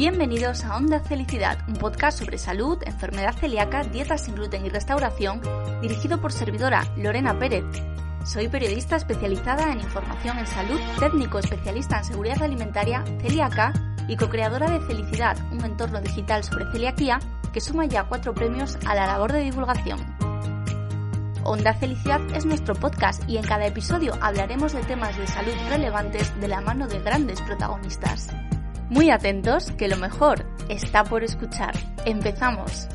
Bienvenidos a Onda Felicidad, un podcast sobre salud, enfermedad celíaca, dietas sin gluten y restauración, dirigido por servidora Lorena Pérez. Soy periodista especializada en información en salud, técnico especialista en seguridad alimentaria, celíaca y co-creadora de Felicidad, un entorno digital sobre celiaquía que suma ya 4 premios a la labor de divulgación. Onda Felicidad es nuestro podcast y en cada episodio hablaremos de temas de salud relevantes de la mano de grandes protagonistas. Muy atentos, que lo mejor está por escuchar. ¡Empezamos!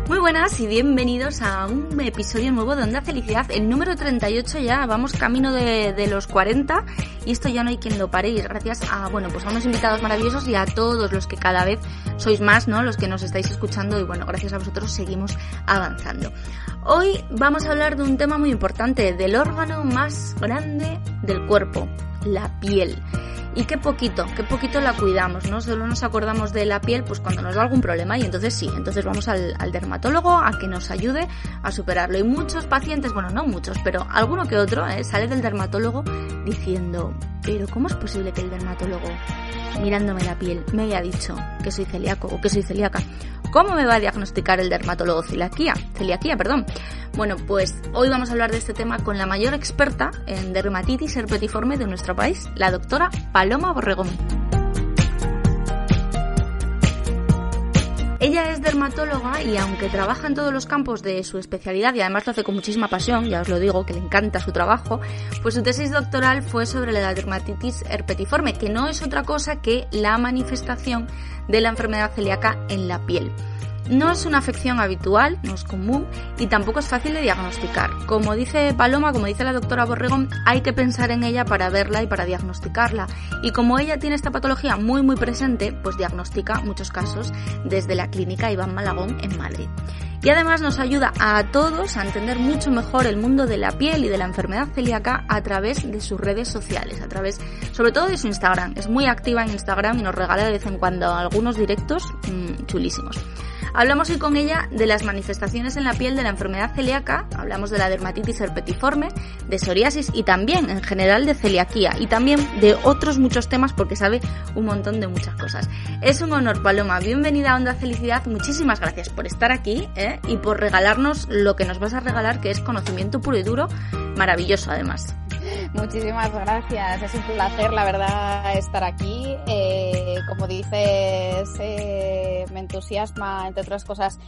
Muy buenas y bienvenidos a un episodio nuevo de Onda Felicidad, el número 38 ya, vamos camino de los 40 y esto ya no hay quien lo pare y gracias a unos invitados maravillosos y a todos los que cada vez sois más, ¿no? Los que nos estáis escuchando y gracias a vosotros seguimos avanzando. Hoy vamos a hablar de un tema muy importante, del órgano más grande del cuerpo, la piel. Y qué poquito la cuidamos, ¿no? Solo nos acordamos de la piel pues cuando nos da algún problema y entonces vamos al dermatólogo a que nos ayude a superarlo. Y muchos pacientes, no muchos, pero alguno que otro sale del dermatólogo diciendo, pero ¿cómo es posible que el dermatólogo, mirándome la piel, me haya dicho que soy celíaco o que soy celíaca? ¿Cómo me va a diagnosticar el dermatólogo celiaquía? Bueno, pues hoy vamos a hablar de este tema con la mayor experta en dermatitis herpetiforme de nuestro país, la doctora Paloma Borregón. Ella es dermatóloga y aunque trabaja en todos los campos de su especialidad y además lo hace con muchísima pasión, ya os lo digo, que le encanta su trabajo, pues su tesis doctoral fue sobre la dermatitis herpetiforme, que no es otra cosa que la manifestación de la enfermedad celíaca en la piel. No es una afección habitual, no es común y tampoco es fácil de diagnosticar. Como dice Paloma, como dice la doctora Borregón, hay que pensar en ella para verla y para diagnosticarla. Y como ella tiene esta patología muy muy presente, pues diagnostica muchos casos desde la clínica Iván Malagón en Madrid. Y además nos ayuda a todos a entender mucho mejor el mundo de la piel y de la enfermedad celíaca a través de sus redes sociales, a través sobre todo de su Instagram. Es muy activa en Instagram y nos regala de vez en cuando algunos directos chulísimos. Hablamos hoy con ella de las manifestaciones en la piel de la enfermedad celíaca, hablamos de la dermatitis herpetiforme, de psoriasis y también en general de celiaquía y también de otros muchos temas porque sabe un montón de muchas cosas. Es un honor, Paloma, bienvenida a Onda Felicidad, muchísimas gracias por estar aquí y por regalarnos lo que nos vas a regalar, que es conocimiento puro y duro, maravilloso además. Muchísimas gracias, es un placer la verdad estar aquí, como dices, me entusiasma entre otras cosas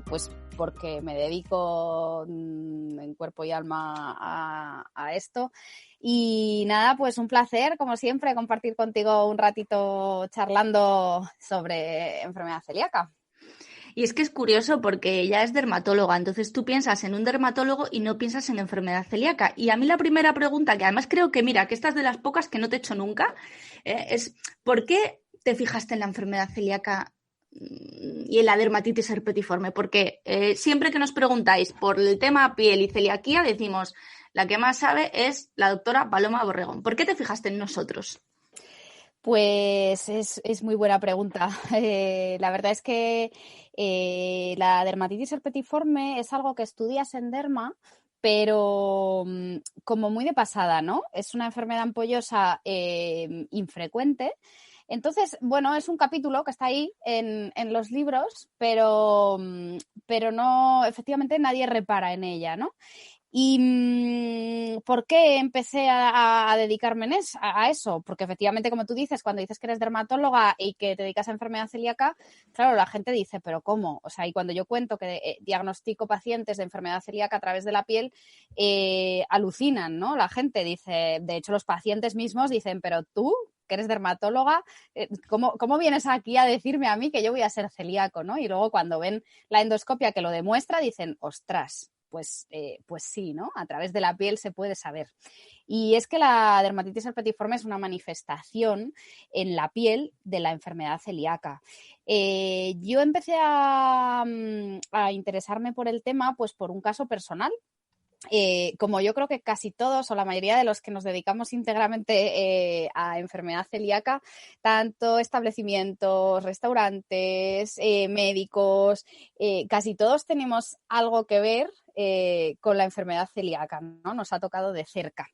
pues porque me dedico en cuerpo y alma a esto y nada, pues un placer como siempre compartir contigo un ratito charlando sobre enfermedad celíaca. Y es que es curioso porque ella es dermatóloga, entonces tú piensas en un dermatólogo y no piensas en enfermedad celíaca. Y a mí la primera pregunta, que además creo que, mira, que esta es de las pocas que no te he hecho nunca, es ¿por qué te fijaste en la enfermedad celíaca y en la dermatitis herpetiforme? Porque siempre que nos preguntáis por el tema piel y celiaquía decimos, la que más sabe es la doctora Paloma Borregón. ¿Por qué te fijaste en nosotros? Pues es muy buena pregunta. La verdad es que la dermatitis herpetiforme es algo que estudias en derma, pero como muy de pasada, ¿no? Es una enfermedad ampollosa infrecuente. Entonces, es un capítulo que está ahí en los libros, pero no, efectivamente nadie repara en ella, ¿no? ¿Y por qué empecé a dedicarme a eso? Porque efectivamente, como tú dices, cuando dices que eres dermatóloga y que te dedicas a enfermedad celíaca, claro, la gente dice, ¿pero cómo? O sea, y cuando yo cuento que diagnostico pacientes de enfermedad celíaca a través de la piel, alucinan, ¿no? La gente dice, de hecho, los pacientes mismos dicen, ¿pero tú, que eres dermatóloga, ¿cómo vienes aquí a decirme a mí que yo voy a ser celíaco, ¿no? Y luego cuando ven la endoscopia que lo demuestra, dicen, ostras, pues sí, ¿no? A través de la piel se puede saber. Y es que la dermatitis herpetiforme es una manifestación en la piel de la enfermedad celíaca. Yo empecé a interesarme por el tema pues por un caso personal. Como yo creo que casi todos o la mayoría de los que nos dedicamos íntegramente a enfermedad celíaca, tanto establecimientos, restaurantes, médicos, casi todos tenemos algo que ver con la enfermedad celíaca, ¿no? Nos ha tocado de cerca.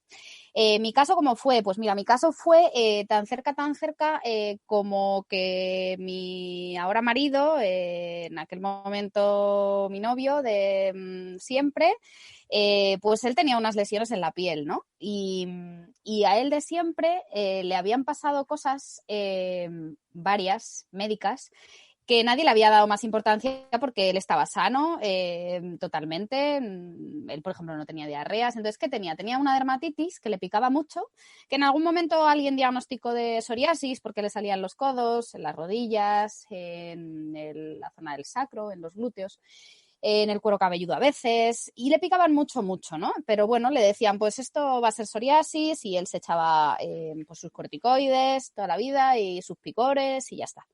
Mi caso, ¿cómo fue? Pues mira, mi caso fue tan cerca, como que mi ahora marido, en aquel momento mi novio de siempre, pues él tenía unas lesiones en la piel, ¿no? Y a él de siempre le habían pasado cosas varias, médicas, que nadie le había dado más importancia porque él estaba sano totalmente. Él, por ejemplo, no tenía diarreas. Entonces, ¿qué tenía? Tenía una dermatitis que le picaba mucho, que en algún momento alguien diagnosticó de psoriasis porque le salían los codos, en las rodillas, la zona del sacro, en los glúteos, en el cuero cabelludo a veces, y le picaban mucho, ¿no? Pero bueno, le decían, pues esto va a ser psoriasis, y él se echaba pues sus corticoides toda la vida y sus picores y ya está.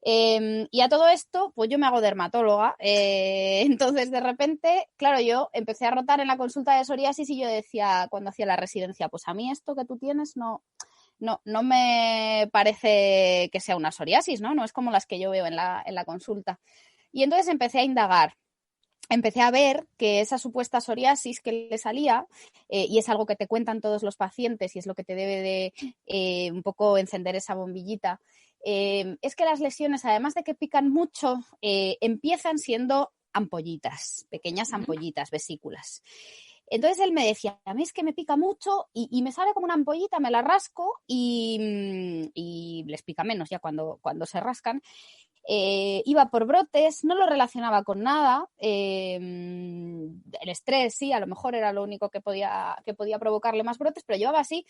Y a todo esto, pues yo me hago dermatóloga. Entonces, de repente, claro, yo empecé a rotar en la consulta de psoriasis y yo decía, cuando hacía la residencia, pues a mí esto que tú tienes no me parece que sea una psoriasis, ¿no? No es como las que yo veo en la consulta. Y entonces empecé a indagar. Empecé a ver que esa supuesta psoriasis que le salía, y es algo que te cuentan todos los pacientes y es lo que te debe de un poco encender esa bombillita, es que las lesiones, además de que pican mucho, empiezan siendo ampollitas, pequeñas ampollitas, vesículas. Entonces él me decía, a mí es que me pica mucho y me sale como una ampollita, me la rasco y les pica menos ya cuando se rascan. Iba por brotes, no lo relacionaba con nada. El estrés, sí, a lo mejor era lo único que podía provocarle más brotes, pero llevaba así,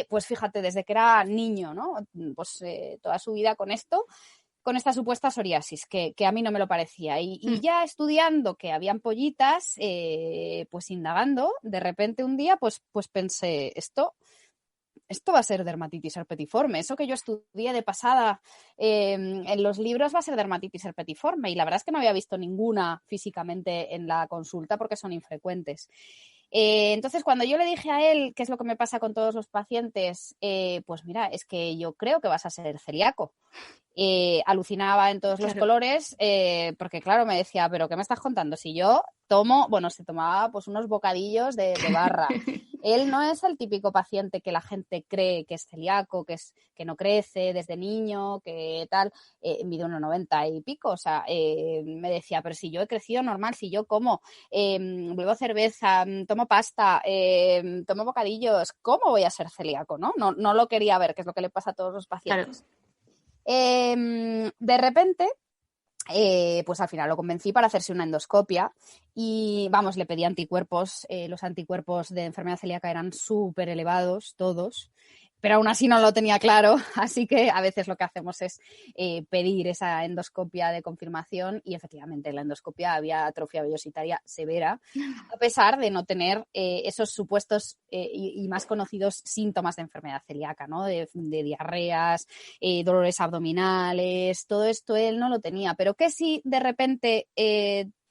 pues fíjate, desde que era niño, ¿no? Pues toda su vida con esto, con esta supuesta psoriasis, que a mí no me lo parecía. Y ya estudiando que habían pollitas, pues indagando, de repente un día, pues pensé, esto va a ser dermatitis herpetiforme. Eso que yo estudié de pasada en los libros va a ser dermatitis herpetiforme. Y la verdad es que no había visto ninguna físicamente en la consulta porque son infrecuentes. Entonces, cuando yo le dije a él qué es lo que me pasa con todos los pacientes, pues mira, es que yo creo que vas a ser celíaco. Alucinaba en todos los colores, porque claro, me decía, pero ¿qué me estás contando? Si yo se tomaba pues unos bocadillos de barra. Él no es el típico paciente que la gente cree que es celíaco, que no crece desde niño, que tal, mide 1,90 y pico, o sea, me decía, pero si yo he crecido normal, si yo como, bebo cerveza, tomo pasta, tomo bocadillos, ¿cómo voy a ser celíaco? No lo quería ver, que es lo que le pasa a todos los pacientes. Claro. De repente, pues al final lo convencí para hacerse una endoscopia y vamos, le pedí anticuerpos. Los anticuerpos de enfermedad celíaca eran súper elevados, todos, pero aún así no lo tenía claro, así que a veces lo que hacemos es pedir esa endoscopia de confirmación y efectivamente en la endoscopia había atrofia vellositaria severa, a pesar de no tener esos supuestos y más conocidos síntomas de enfermedad celíaca, ¿no? De diarreas, dolores abdominales, todo esto él no lo tenía, pero que si de repente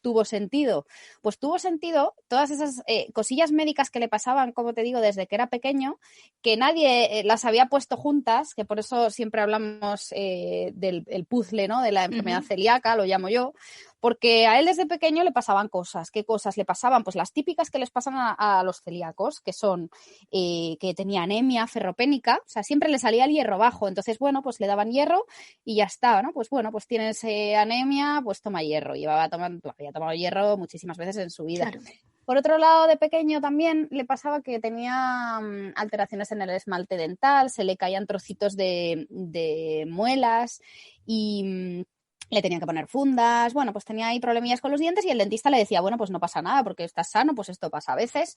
tuvo sentido. Pues tuvo sentido todas esas cosillas médicas que le pasaban, como te digo, desde que era pequeño, que nadie las había puesto juntas, que por eso siempre hablamos del puzzle, ¿no? De la enfermedad celíaca, lo llamo yo, porque a él desde pequeño le pasaban cosas. ¿Qué cosas le pasaban? Pues las típicas que les pasan a los celíacos, que son que tenía anemia ferropénica, o sea, siempre le salía el hierro bajo, entonces, bueno, pues le daban hierro y ya está, ¿no? Pues bueno, pues tienes anemia, pues toma hierro. Había tomado hierro muchísimas veces en su vida. Claro. Por otro lado, de pequeño también le pasaba que tenía alteraciones en el esmalte dental, se le caían trocitos de muelas y le tenían que poner fundas, bueno, pues tenía ahí problemillas con los dientes y el dentista le decía, bueno, pues no pasa nada porque estás sano, pues esto pasa a veces,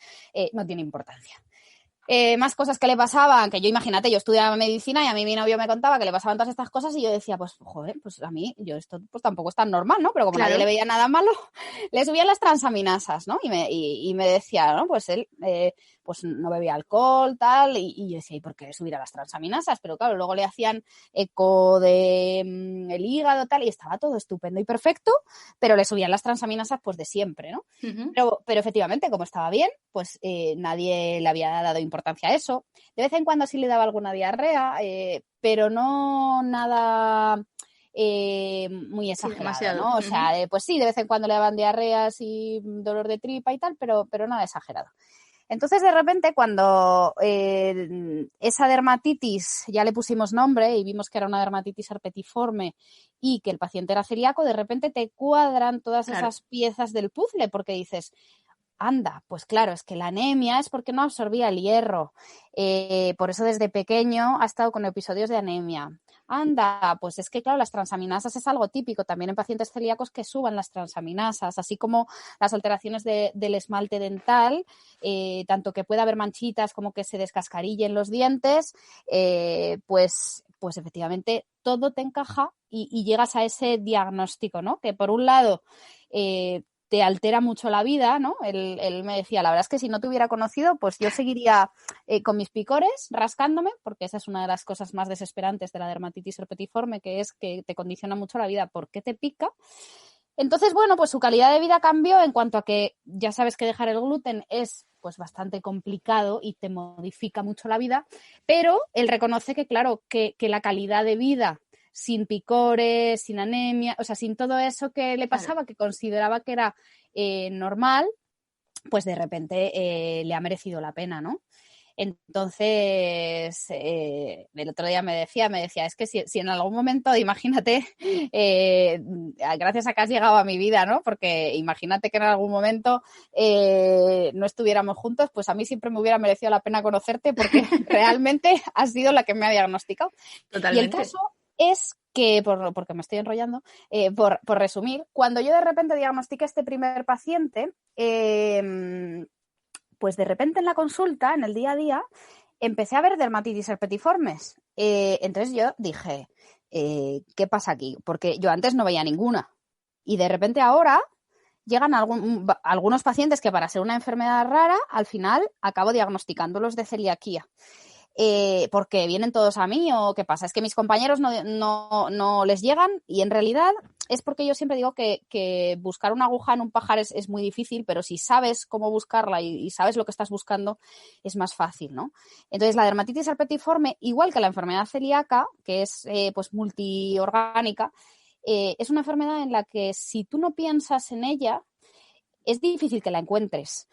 no tiene importancia. Más cosas que le pasaban, que yo imagínate, yo estudiaba medicina y a mí mi novio me contaba que le pasaban todas estas cosas y yo decía, pues joder, pues a mí, esto pues tampoco es tan normal, ¿no? Pero como nadie le veía nada malo, le subían las transaminasas, ¿no? Y me decía, ¿no? Pues él pues no bebía alcohol, tal, y yo decía, ¿y por qué subir a las transaminasas? Pero claro, luego le hacían eco de el hígado, tal, y estaba todo estupendo y perfecto, pero le subían las transaminasas pues de siempre, ¿no? Pero efectivamente, como estaba bien, pues nadie le había dado importancia a eso. De vez en cuando sí le daba alguna diarrea, pero no nada muy exagerado, sí, ¿no? O sea, pues sí, de vez en cuando le daban diarreas y dolor de tripa y tal, pero nada exagerado. Entonces, de repente, cuando esa dermatitis ya le pusimos nombre y vimos que era una dermatitis herpetiforme y que el paciente era celíaco, de repente te cuadran todas esas piezas del puzzle porque dices, anda, pues claro, es que la anemia es porque no absorbía el hierro. Por eso desde pequeño ha estado con episodios de anemia. Anda, pues es que claro, las transaminasas es algo típico también en pacientes celíacos que suban las transaminasas, así como las alteraciones del esmalte dental, tanto que pueda haber manchitas como que se descascarillen los dientes, pues efectivamente todo te encaja y llegas a ese diagnóstico, ¿no? Que por un lado te altera mucho la vida, ¿no? Él me decía, la verdad es que si no te hubiera conocido, pues yo seguiría con mis picores, rascándome, porque esa es una de las cosas más desesperantes de la dermatitis herpetiforme, que es que te condiciona mucho la vida porque te pica. Entonces, bueno, pues su calidad de vida cambió en cuanto a que ya sabes que dejar el gluten es pues bastante complicado y te modifica mucho la vida, pero él reconoce que, claro, que la calidad de vida sin picores, sin anemia, o sea, sin todo eso que le pasaba, que consideraba que era normal, pues de repente le ha merecido la pena, ¿no? Entonces, el otro día me decía, es que si en algún momento, imagínate, gracias a que has llegado a mi vida, ¿no? Porque imagínate que en algún momento no estuviéramos juntos, pues a mí siempre me hubiera merecido la pena conocerte porque realmente has sido la que me ha diagnosticado. Totalmente. Y el caso es que, porque me estoy enrollando, por resumir, cuando yo de repente diagnostiqué a este primer paciente, pues de repente en la consulta, en el día a día, empecé a ver dermatitis herpetiformes. Entonces yo dije, ¿qué pasa aquí? Porque yo antes no veía ninguna. Y de repente ahora llegan algunos pacientes que para ser una enfermedad rara, al final acabo diagnosticándolos de celiaquía. Porque vienen todos a mí o qué pasa, es que mis compañeros no les llegan y en realidad es porque yo siempre digo que buscar una aguja en un pajar es muy difícil, pero si sabes cómo buscarla y sabes lo que estás buscando es más fácil, ¿no? Entonces la dermatitis herpetiforme, igual que la enfermedad celíaca, que es pues multiorgánica, es una enfermedad en la que si tú no piensas en ella es difícil que la encuentres.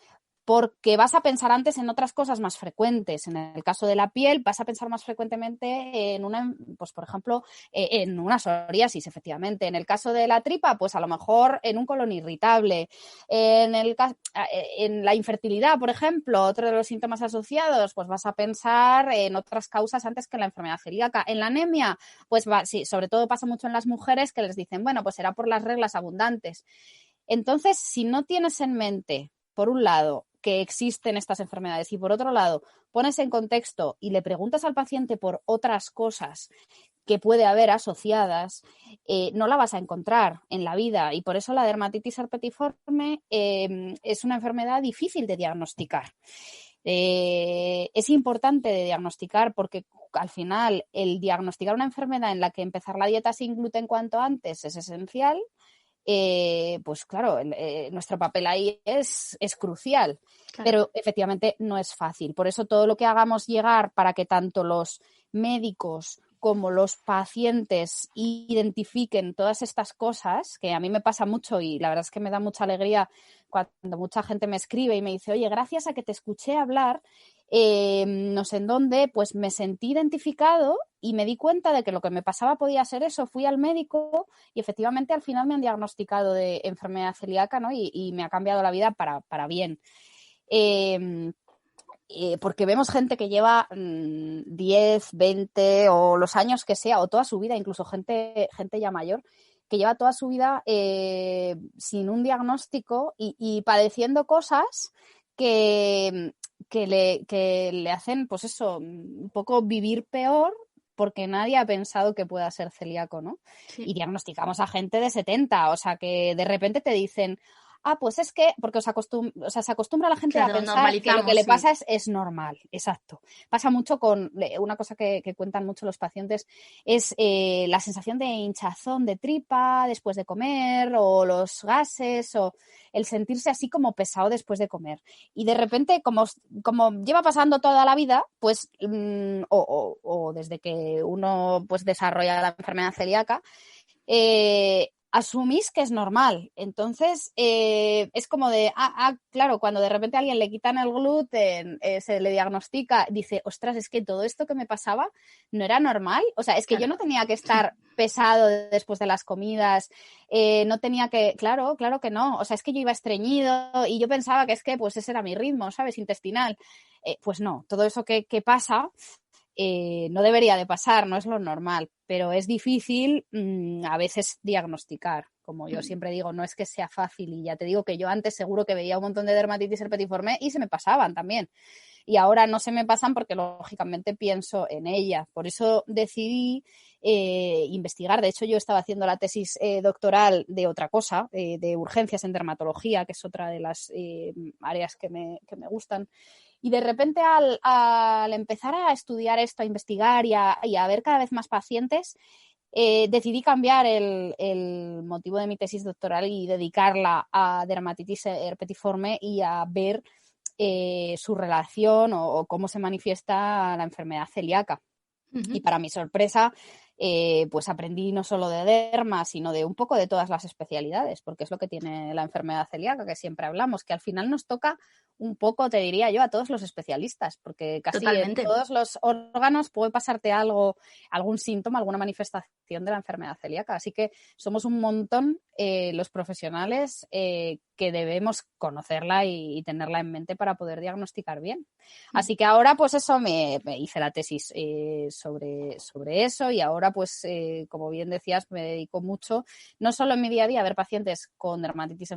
Porque vas a pensar antes en otras cosas más frecuentes. En el caso de la piel, vas a pensar más frecuentemente pues por ejemplo, en una psoriasis, efectivamente. En el caso de la tripa, pues a lo mejor en un colon irritable. En la infertilidad, por ejemplo, otro de los síntomas asociados, pues vas a pensar en otras causas antes que en la enfermedad celíaca. En la anemia, pues sí, sobre todo pasa mucho en las mujeres que les dicen, bueno, pues será por las reglas abundantes. Entonces, si no tienes en mente, por un lado, que existen estas enfermedades y por otro lado, pones en contexto y le preguntas al paciente por otras cosas que puede haber asociadas, no la vas a encontrar en la vida y por eso la dermatitis herpetiforme es una enfermedad difícil de diagnosticar. Es importante de diagnosticar porque al final el diagnosticar una enfermedad en la que empezar la dieta sin gluten cuanto antes es esencial. Pues claro, nuestro papel ahí es crucial, claro. Pero efectivamente no es fácil. Por eso todo lo que hagamos llegar para que tanto los médicos como los pacientes identifiquen todas estas cosas, que a mí me pasa mucho y la verdad es que me da mucha alegría cuando mucha gente me escribe y me dice, oye, gracias a que te escuché hablar, no sé en dónde, pues me sentí identificado y me di cuenta de que lo que me pasaba podía ser eso. Fui al médico y efectivamente al final me han diagnosticado de enfermedad celíaca, ¿no? Y me ha cambiado la vida para bien. Porque vemos gente que lleva 10, 20 o los años que sea, o toda su vida, incluso gente ya mayor, que lleva toda su vida sin un diagnóstico y padeciendo cosas que le hacen, pues eso, un poco vivir peor porque nadie ha pensado que pueda ser celíaco, ¿no? Sí. Y diagnosticamos a gente de 70, o sea, que de repente te dicen, pues es que, porque se acostumbra la gente a pensar que lo que le pasa es normal, exacto. Pasa mucho con, una cosa que cuentan mucho los pacientes, es la sensación de hinchazón de tripa después de comer, o los gases, o el sentirse así como pesado después de comer. Y de repente, como lleva pasando toda la vida, pues, o desde que uno pues desarrolla la enfermedad celíaca, asumís que es normal. Entonces, es como de, claro, cuando de repente a alguien le quitan el gluten, se le diagnostica, dice, ostras, es que todo esto que me pasaba no era normal. O sea, es que yo no tenía que estar pesado después de las comidas, no tenía que, claro que no. O sea, es que yo iba estreñido y yo pensaba que es que, pues ese era mi ritmo, ¿sabes? Intestinal. Pues no, todo eso que pasa no debería de pasar, no es lo normal, pero es difícil a veces diagnosticar. Como yo siempre digo, no es que sea fácil y ya te digo que yo antes seguro que veía un montón de dermatitis herpetiforme y se me pasaban también. Y ahora no se me pasan porque lógicamente pienso en ellas. Por eso decidí investigar. De hecho, yo estaba haciendo la tesis doctoral de otra cosa, de urgencias en dermatología, que es otra de las áreas que me gustan. Y de repente al empezar a estudiar esto, a investigar y a ver cada vez más pacientes, decidí cambiar el motivo de mi tesis doctoral y dedicarla a dermatitis herpetiforme y a ver su relación o cómo se manifiesta la enfermedad celíaca. Y para mi sorpresa, pues aprendí no solo de derma, sino de un poco de todas las especialidades, porque es lo que tiene la enfermedad celíaca, que siempre hablamos, que al final nos toca un poco, te diría yo, a todos los especialistas, porque casi Totalmente. en todos los órganos puede pasarte algo, algún síntoma, alguna manifestación de la enfermedad celíaca. Así que somos un montón los profesionales que debemos conocerla y tenerla en mente para poder diagnosticar bien. Así que ahora, pues eso, me hice la tesis sobre eso y ahora, pues, como bien decías, me dedico mucho, no solo en mi día a día a ver pacientes con dermatitis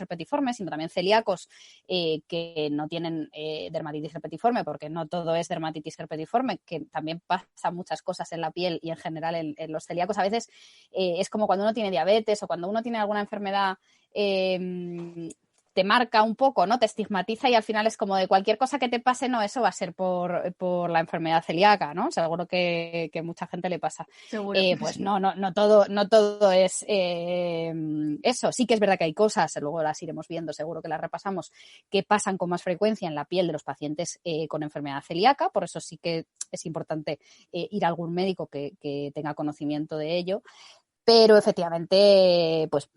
herpetiforme, sino también celíacos que no tienen dermatitis herpetiforme, porque no todo es dermatitis herpetiforme, que también pasan muchas cosas en la piel y en general en los celíacos. A veces es como cuando uno tiene diabetes o cuando uno tiene alguna enfermedad te marca un poco, ¿no? Te estigmatiza y al final es como de cualquier cosa que te pase, no, eso va a ser por la enfermedad celíaca, ¿no? Seguro que mucha gente le pasa. Seguro. Pues no todo es eso. Sí que es verdad que hay cosas, luego las iremos viendo, seguro que las repasamos, que pasan con más frecuencia en la piel de los pacientes con enfermedad celíaca, por eso sí que es importante ir a algún médico que tenga conocimiento de ello. Pero efectivamente, pues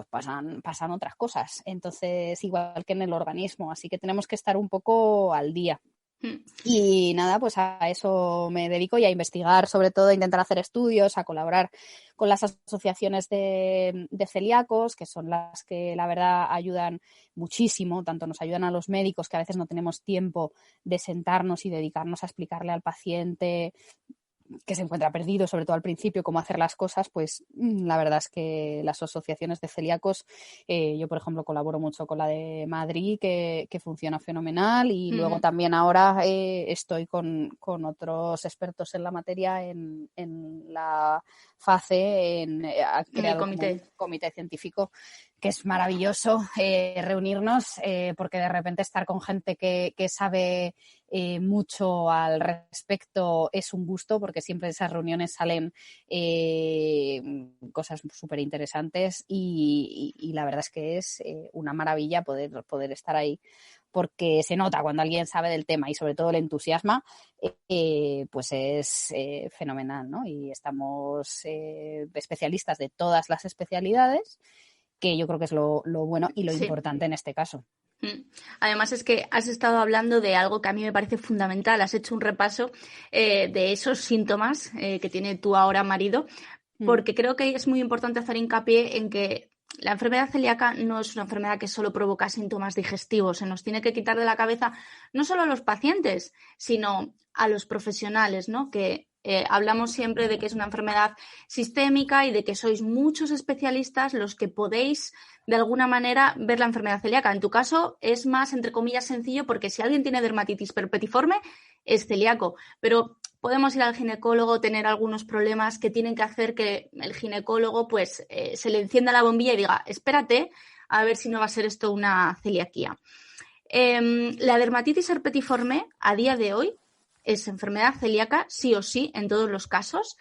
pasan otras cosas. Entonces, igual que en el organismo, así que tenemos que estar un poco al día. Y nada, pues a eso me dedico y a investigar, sobre todo a intentar hacer estudios, a colaborar con las asociaciones de celíacos, que son las que la verdad ayudan muchísimo, tanto nos ayudan a los médicos, que a veces no tenemos tiempo de sentarnos y dedicarnos a explicarle al paciente que se encuentra perdido, sobre todo al principio, cómo hacer las cosas, pues la verdad es que las asociaciones de celíacos, yo por ejemplo colaboro mucho con la de Madrid, que funciona fenomenal, y luego también ahora estoy con otros expertos en la materia en la FACE, ha creado comité. un comité científico que es maravilloso reunirnos porque de repente estar con gente que sabe mucho al respecto es un gusto, porque siempre de esas reuniones salen cosas súper interesantes y la verdad es que es una maravilla poder estar ahí, porque se nota cuando alguien sabe del tema y sobre todo le entusiasma, pues es fenomenal, ¿no? Y estamos especialistas de todas las especialidades, que yo creo que es lo bueno y lo importante en este caso. Además es que has estado hablando de algo que a mí me parece fundamental, has hecho un repaso de esos síntomas que tiene tu ahora marido, porque creo que es muy importante hacer hincapié en que la enfermedad celíaca no es una enfermedad que solo provoca síntomas digestivos, se nos tiene que quitar de la cabeza no solo a los pacientes, sino a los profesionales, ¿no? Que hablamos siempre de que es una enfermedad sistémica y de que sois muchos especialistas los que podéis de alguna manera ver la enfermedad celíaca. En tu caso es más, entre comillas, sencillo, porque si alguien tiene dermatitis herpetiforme es celíaco, pero podemos ir al ginecólogo, tener algunos problemas que tienen que hacer que el ginecólogo pues se le encienda la bombilla y diga, espérate a ver si no va a ser esto una celiaquía. La dermatitis herpetiforme a día de hoy es enfermedad celíaca sí o sí en todos los casos.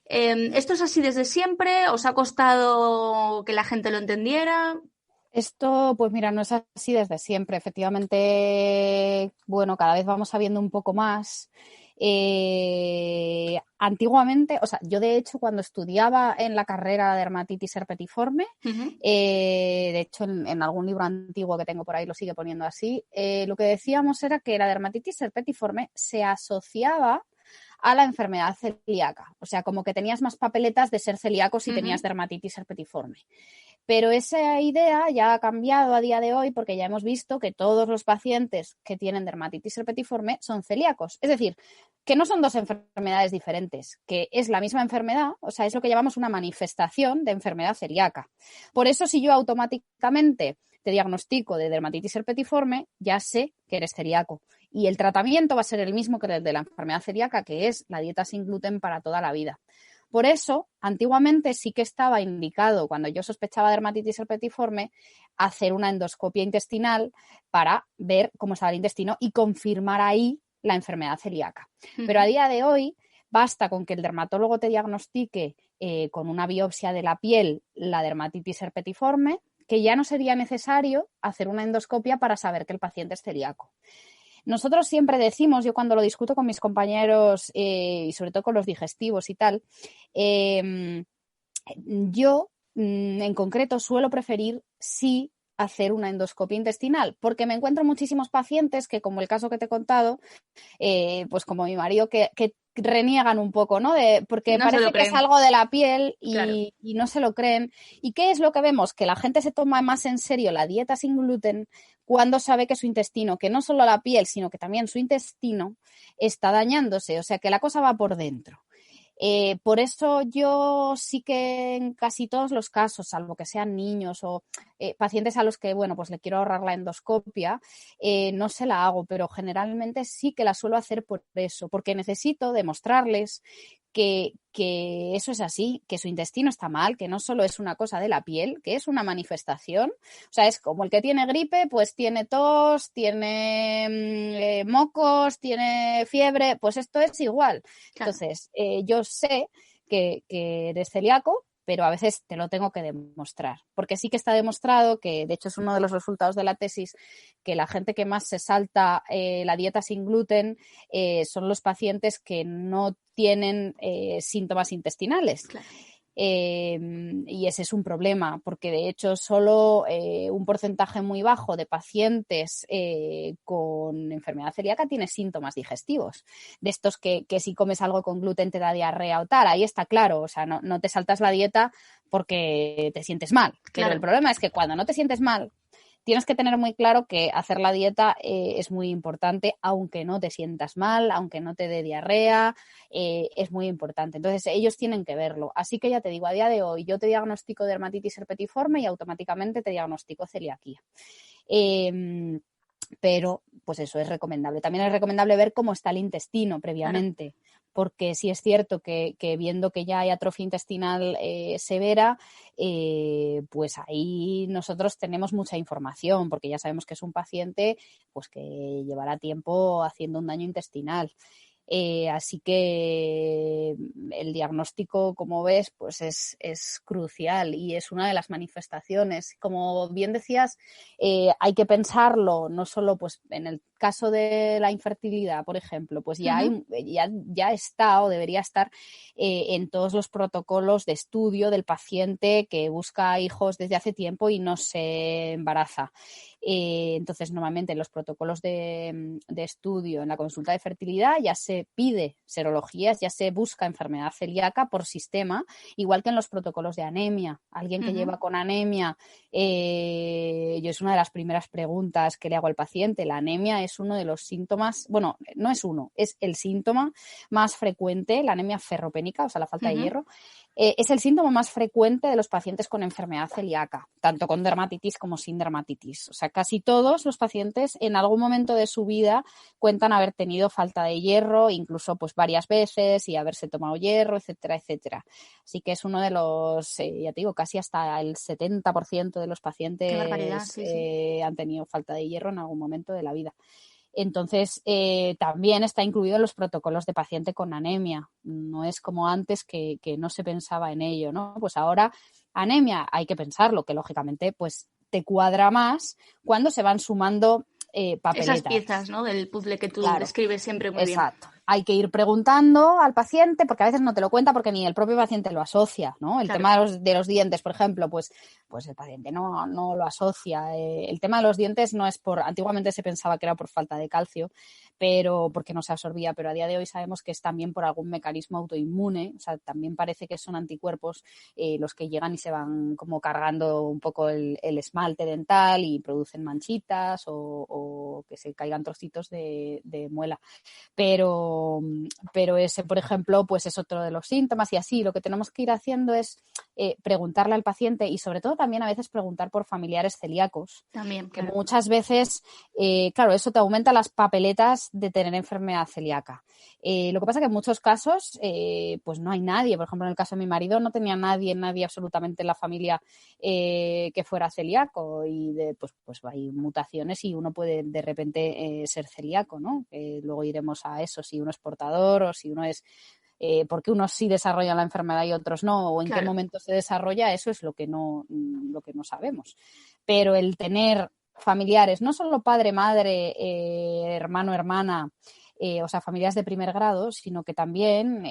¿Esto es así desde siempre? ¿Os ha costado que la gente lo entendiera? Esto, pues mira, no es así desde siempre. Efectivamente, bueno, cada vez vamos sabiendo un poco más. Antiguamente, o sea, yo de hecho cuando estudiaba en la carrera de dermatitis herpetiforme, de hecho en algún libro antiguo que tengo por ahí lo sigue poniendo así, lo que decíamos era que la dermatitis herpetiforme se asociaba a la enfermedad celíaca, o sea, como que tenías más papeletas de ser celíaco si tenías dermatitis herpetiforme. Pero esa idea ya ha cambiado a día de hoy porque ya hemos visto que todos los pacientes que tienen dermatitis herpetiforme son celíacos. Es decir, que no son dos enfermedades diferentes, que es la misma enfermedad, o sea, es lo que llamamos una manifestación de enfermedad celíaca. Por eso, si yo automáticamente te diagnostico de dermatitis herpetiforme, ya sé que eres celíaco. Y el tratamiento va a ser el mismo que el de la enfermedad celíaca, que es la dieta sin gluten para toda la vida. Por eso, antiguamente sí que estaba indicado, cuando yo sospechaba dermatitis herpetiforme, hacer una endoscopia intestinal para ver cómo estaba el intestino y confirmar ahí la enfermedad celíaca. Pero a día de hoy basta con que el dermatólogo te diagnostique con una biopsia de la piel la dermatitis herpetiforme, que ya no sería necesario hacer una endoscopia para saber que el paciente es celíaco. Nosotros siempre decimos, yo cuando lo discuto con mis compañeros y sobre todo con los digestivos y tal, yo en concreto suelo preferir sí hacer una endoscopia intestinal, porque me encuentro muchísimos pacientes que, como el caso que te he contado, pues como mi marido, que reniegan un poco, ¿no? Porque No parece que es algo de la piel y no se lo creen. ¿Y qué es lo que vemos? Que la gente se toma más en serio la dieta sin gluten cuando sabe que su intestino, que no solo la piel, sino que también su intestino está dañándose, o sea que la cosa va por dentro. Por eso yo sí que en casi todos los casos, salvo que sean niños o pacientes a los que, bueno, pues le quiero ahorrar la endoscopia, no se la hago, pero generalmente sí que la suelo hacer por eso, porque necesito demostrarles que eso es así, que su intestino está mal, que no solo es una cosa de la piel, que es una manifestación. O sea, es como el que tiene gripe, pues tiene tos, tiene mocos, tiene fiebre, pues esto es igual. Claro. Entonces, yo sé que eres celíaco, pero a veces te lo tengo que demostrar, porque sí que está demostrado que, de hecho, es uno de los resultados de la tesis, que la gente que más se salta la dieta sin gluten son los pacientes que no tienen síntomas intestinales. Claro. Y ese es un problema, porque de hecho solo un porcentaje muy bajo de pacientes con enfermedad celíaca tiene síntomas digestivos. De estos que si comes algo con gluten te da diarrea o tal, ahí está claro, o sea, no te saltas la dieta porque te sientes mal. Claro. Pero el problema es que cuando no te sientes mal, tienes que tener muy claro que hacer la dieta es muy importante, aunque no te sientas mal, aunque no te dé diarrea, es muy importante. Entonces, ellos tienen que verlo. Así que ya te digo, a día de hoy yo te diagnostico dermatitis herpetiforme y automáticamente te diagnostico celiaquía. Pero, pues eso es recomendable. También es recomendable ver cómo está el intestino previamente. Claro. Porque sí es cierto que viendo que ya hay atrofia intestinal severa, pues ahí nosotros tenemos mucha información, porque ya sabemos que es un paciente pues que llevará tiempo haciendo un daño intestinal. Así que el diagnóstico, como ves, pues es crucial y es una de las manifestaciones. Como bien decías, hay que pensarlo no solo pues en el caso de la infertilidad, por ejemplo, pues ya ya está o debería estar en todos los protocolos de estudio del paciente que busca hijos desde hace tiempo y no se embaraza. Entonces, normalmente en los protocolos de estudio, en la consulta de fertilidad, ya se pide serologías, ya se busca enfermedad celíaca por sistema, igual que en los protocolos de anemia. Alguien que lleva con anemia, yo es una de las primeras preguntas que le hago al paciente. La anemia es uno de los síntomas, bueno, no es uno, es el síntoma más frecuente, la anemia ferropénica, o sea, la falta de hierro, es el síntoma más frecuente de los pacientes con enfermedad celíaca, tanto con dermatitis como sin dermatitis. O sea, casi todos los pacientes en algún momento de su vida cuentan haber tenido falta de hierro, incluso pues varias veces y haberse tomado hierro, etcétera, etcétera. Así que es uno de los, ya te digo, casi hasta el 70% de los pacientes han tenido falta de hierro en algún momento de la vida. Entonces, también está incluido en los protocolos de paciente con anemia. No es como antes que no se pensaba en ello, ¿no? Pues ahora, anemia hay que pensarlo, que lógicamente pues te cuadra más cuando se van sumando papeletas. Esas piezas, ¿no? Del puzzle que tú describes siempre muy bien. Exacto. hay que ir preguntando al paciente, porque a veces no te lo cuenta porque ni el propio paciente lo asocia, ¿no? El tema de los dientes, por ejemplo, pues el paciente no lo asocia. El tema de los dientes no es antiguamente se pensaba que era por falta de calcio, pero porque no se absorbía, pero a día de hoy sabemos que es también por algún mecanismo autoinmune, o sea, también parece que son anticuerpos los que llegan y se van como cargando un poco el esmalte dental y producen manchitas o que se caigan trocitos de muela. Pero ese, por ejemplo, pues es otro de los síntomas y así lo que tenemos que ir haciendo es preguntarle al paciente y sobre todo también a veces preguntar por familiares celíacos. También, que muchas veces, claro, eso te aumenta las papeletas de tener enfermedad celíaca. Lo que pasa que en muchos casos pues no hay nadie. Por ejemplo, en el caso de mi marido no tenía nadie absolutamente en la familia que fuera celíaco y pues hay mutaciones y uno puede de repente ser celíaco, ¿no? Luego iremos a eso, si uno es portador o si uno es porque unos sí desarrollan la enfermedad y otros no, o en qué momento se desarrolla, eso es lo que no sabemos. Pero el tener familiares, no solo padre, madre, hermano, hermana, o sea, familias de primer grado, sino que también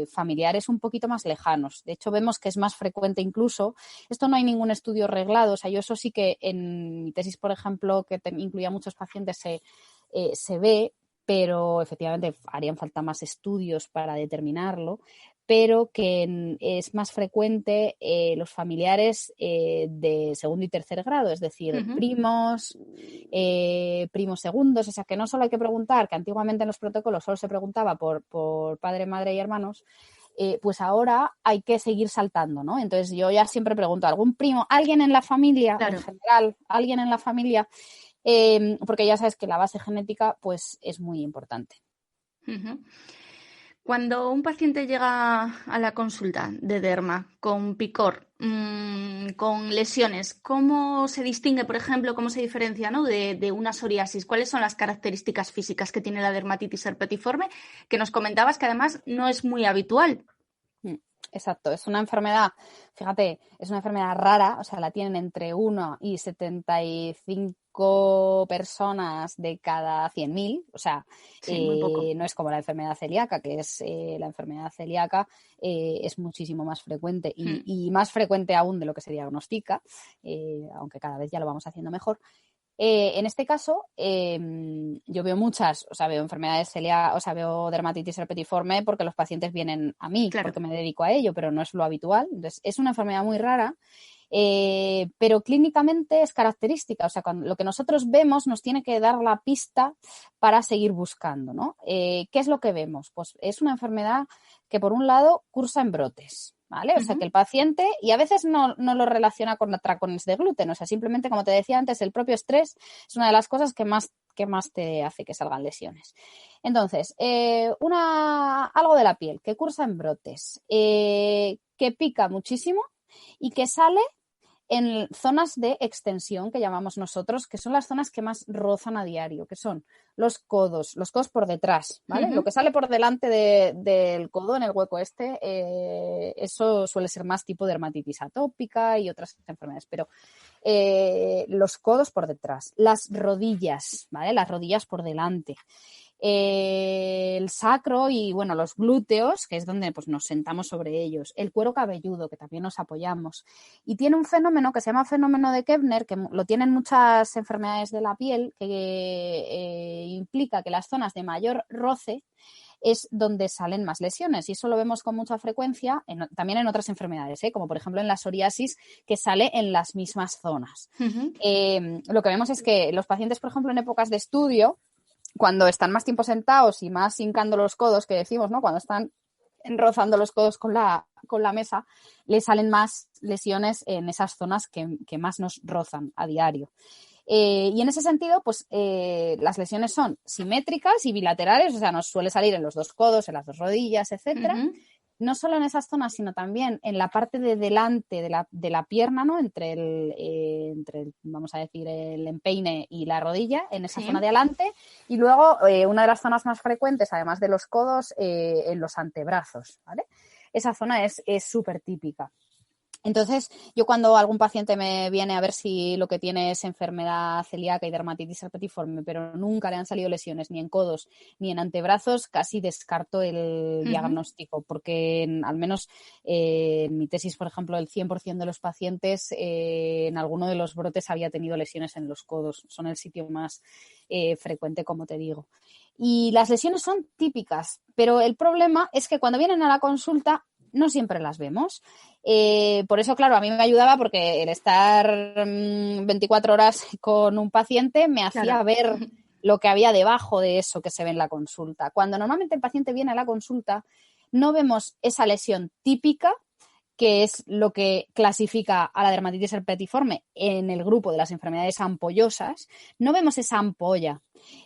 familiares un poquito más lejanos. De hecho, vemos que es más frecuente incluso. Esto no hay ningún estudio reglado. O sea, yo eso sí que en mi tesis, por ejemplo, que incluía muchos pacientes, se ve, pero efectivamente harían falta más estudios para determinarlo, pero que es más frecuente los familiares de segundo y tercer grado, es decir, primos segundos, o sea que no solo hay que preguntar, que antiguamente en los protocolos solo se preguntaba por padre, madre y hermanos, pues ahora hay que seguir saltando, ¿no? Entonces yo ya siempre pregunto, ¿algún primo, alguien en la familia, en general, alguien en la familia? Porque ya sabes que la base genética pues es muy importante. Cuando un paciente llega a la consulta de derma con picor, con lesiones, ¿cómo se distingue, por ejemplo, cómo se diferencia, ¿no? de una psoriasis? ¿Cuáles son las características físicas que tiene la dermatitis herpetiforme? Que nos comentabas que además no es muy habitual. Exacto, es una enfermedad, fíjate, es una enfermedad rara, o sea, la tienen entre 1 y 75 personas de cada 100.000, o sea, muy poco. No es como la enfermedad celíaca, que es la enfermedad celíaca es muchísimo más frecuente y más frecuente aún de lo que se diagnostica, aunque cada vez ya lo vamos haciendo mejor. En este caso, yo veo muchas, o sea, veo enfermedades celíacas, o sea, veo dermatitis herpetiforme porque los pacientes vienen a mí, porque me dedico a ello, pero no es lo habitual. Entonces, es una enfermedad muy rara, pero clínicamente es característica. O sea, lo que nosotros vemos nos tiene que dar la pista para seguir buscando, ¿no? ¿Qué es lo que vemos? Pues es una enfermedad que, por un lado, cursa en brotes. ¿Vale? O sea, que el paciente, y a veces no lo relaciona con atracones de gluten, o sea, simplemente, como te decía antes, el propio estrés es una de las cosas que más te hace que salgan lesiones. Entonces, algo de la piel que cursa en brotes, que pica muchísimo y que sale en zonas de extensión que llamamos nosotros, que son las zonas que más rozan a diario, que son los codos por detrás, ¿vale? Lo que sale por delante del codo en el hueco eso suele ser más tipo dermatitis atópica y otras enfermedades, pero los codos por detrás, las rodillas, ¿vale? Las rodillas por delante. El sacro y, bueno, los glúteos, que es donde pues, nos sentamos sobre ellos, el cuero cabelludo, que también nos apoyamos. Y tiene un fenómeno que se llama fenómeno de Koebner, que lo tienen muchas enfermedades de la piel, que implica que las zonas de mayor roce es donde salen más lesiones y eso lo vemos con mucha frecuencia también en otras enfermedades, como por ejemplo en la psoriasis, que sale en las mismas zonas. Lo que vemos es que los pacientes, por ejemplo, en épocas de estudio, cuando están más tiempo sentados y más hincando los codos, que decimos, ¿no? Cuando están rozando los codos con la mesa, les salen más lesiones en esas zonas que más nos rozan a diario. Y en ese sentido, pues las lesiones son simétricas y bilaterales, o sea, nos suele salir en los dos codos, en las dos rodillas, etcétera. No solo en esas zonas, sino también en la parte de delante de la pierna, ¿no? Entre el, vamos a decir, el empeine y la rodilla, en esa zona de adelante. Y luego, una de las zonas más frecuentes, además de los codos, en los antebrazos, ¿vale? Esa zona es súper típica. Entonces, yo cuando algún paciente me viene a ver si lo que tiene es enfermedad celíaca y dermatitis herpetiforme, pero nunca le han salido lesiones ni en codos ni en antebrazos, casi descarto el diagnóstico, porque al menos en mi tesis, por ejemplo, el 100% de los pacientes en alguno de los brotes había tenido lesiones en los codos. Son el sitio más frecuente, como te digo. Y las lesiones son típicas, pero el problema es que cuando vienen a la consulta no siempre las vemos. Por eso, claro, a mí me ayudaba porque el estar 24 horas con un paciente me hacía ver lo que había debajo de eso que se ve en la consulta. Cuando normalmente el paciente viene a la consulta, no vemos esa lesión típica, que es lo que clasifica a la dermatitis herpetiforme en el grupo de las enfermedades ampollosas. No vemos esa ampolla.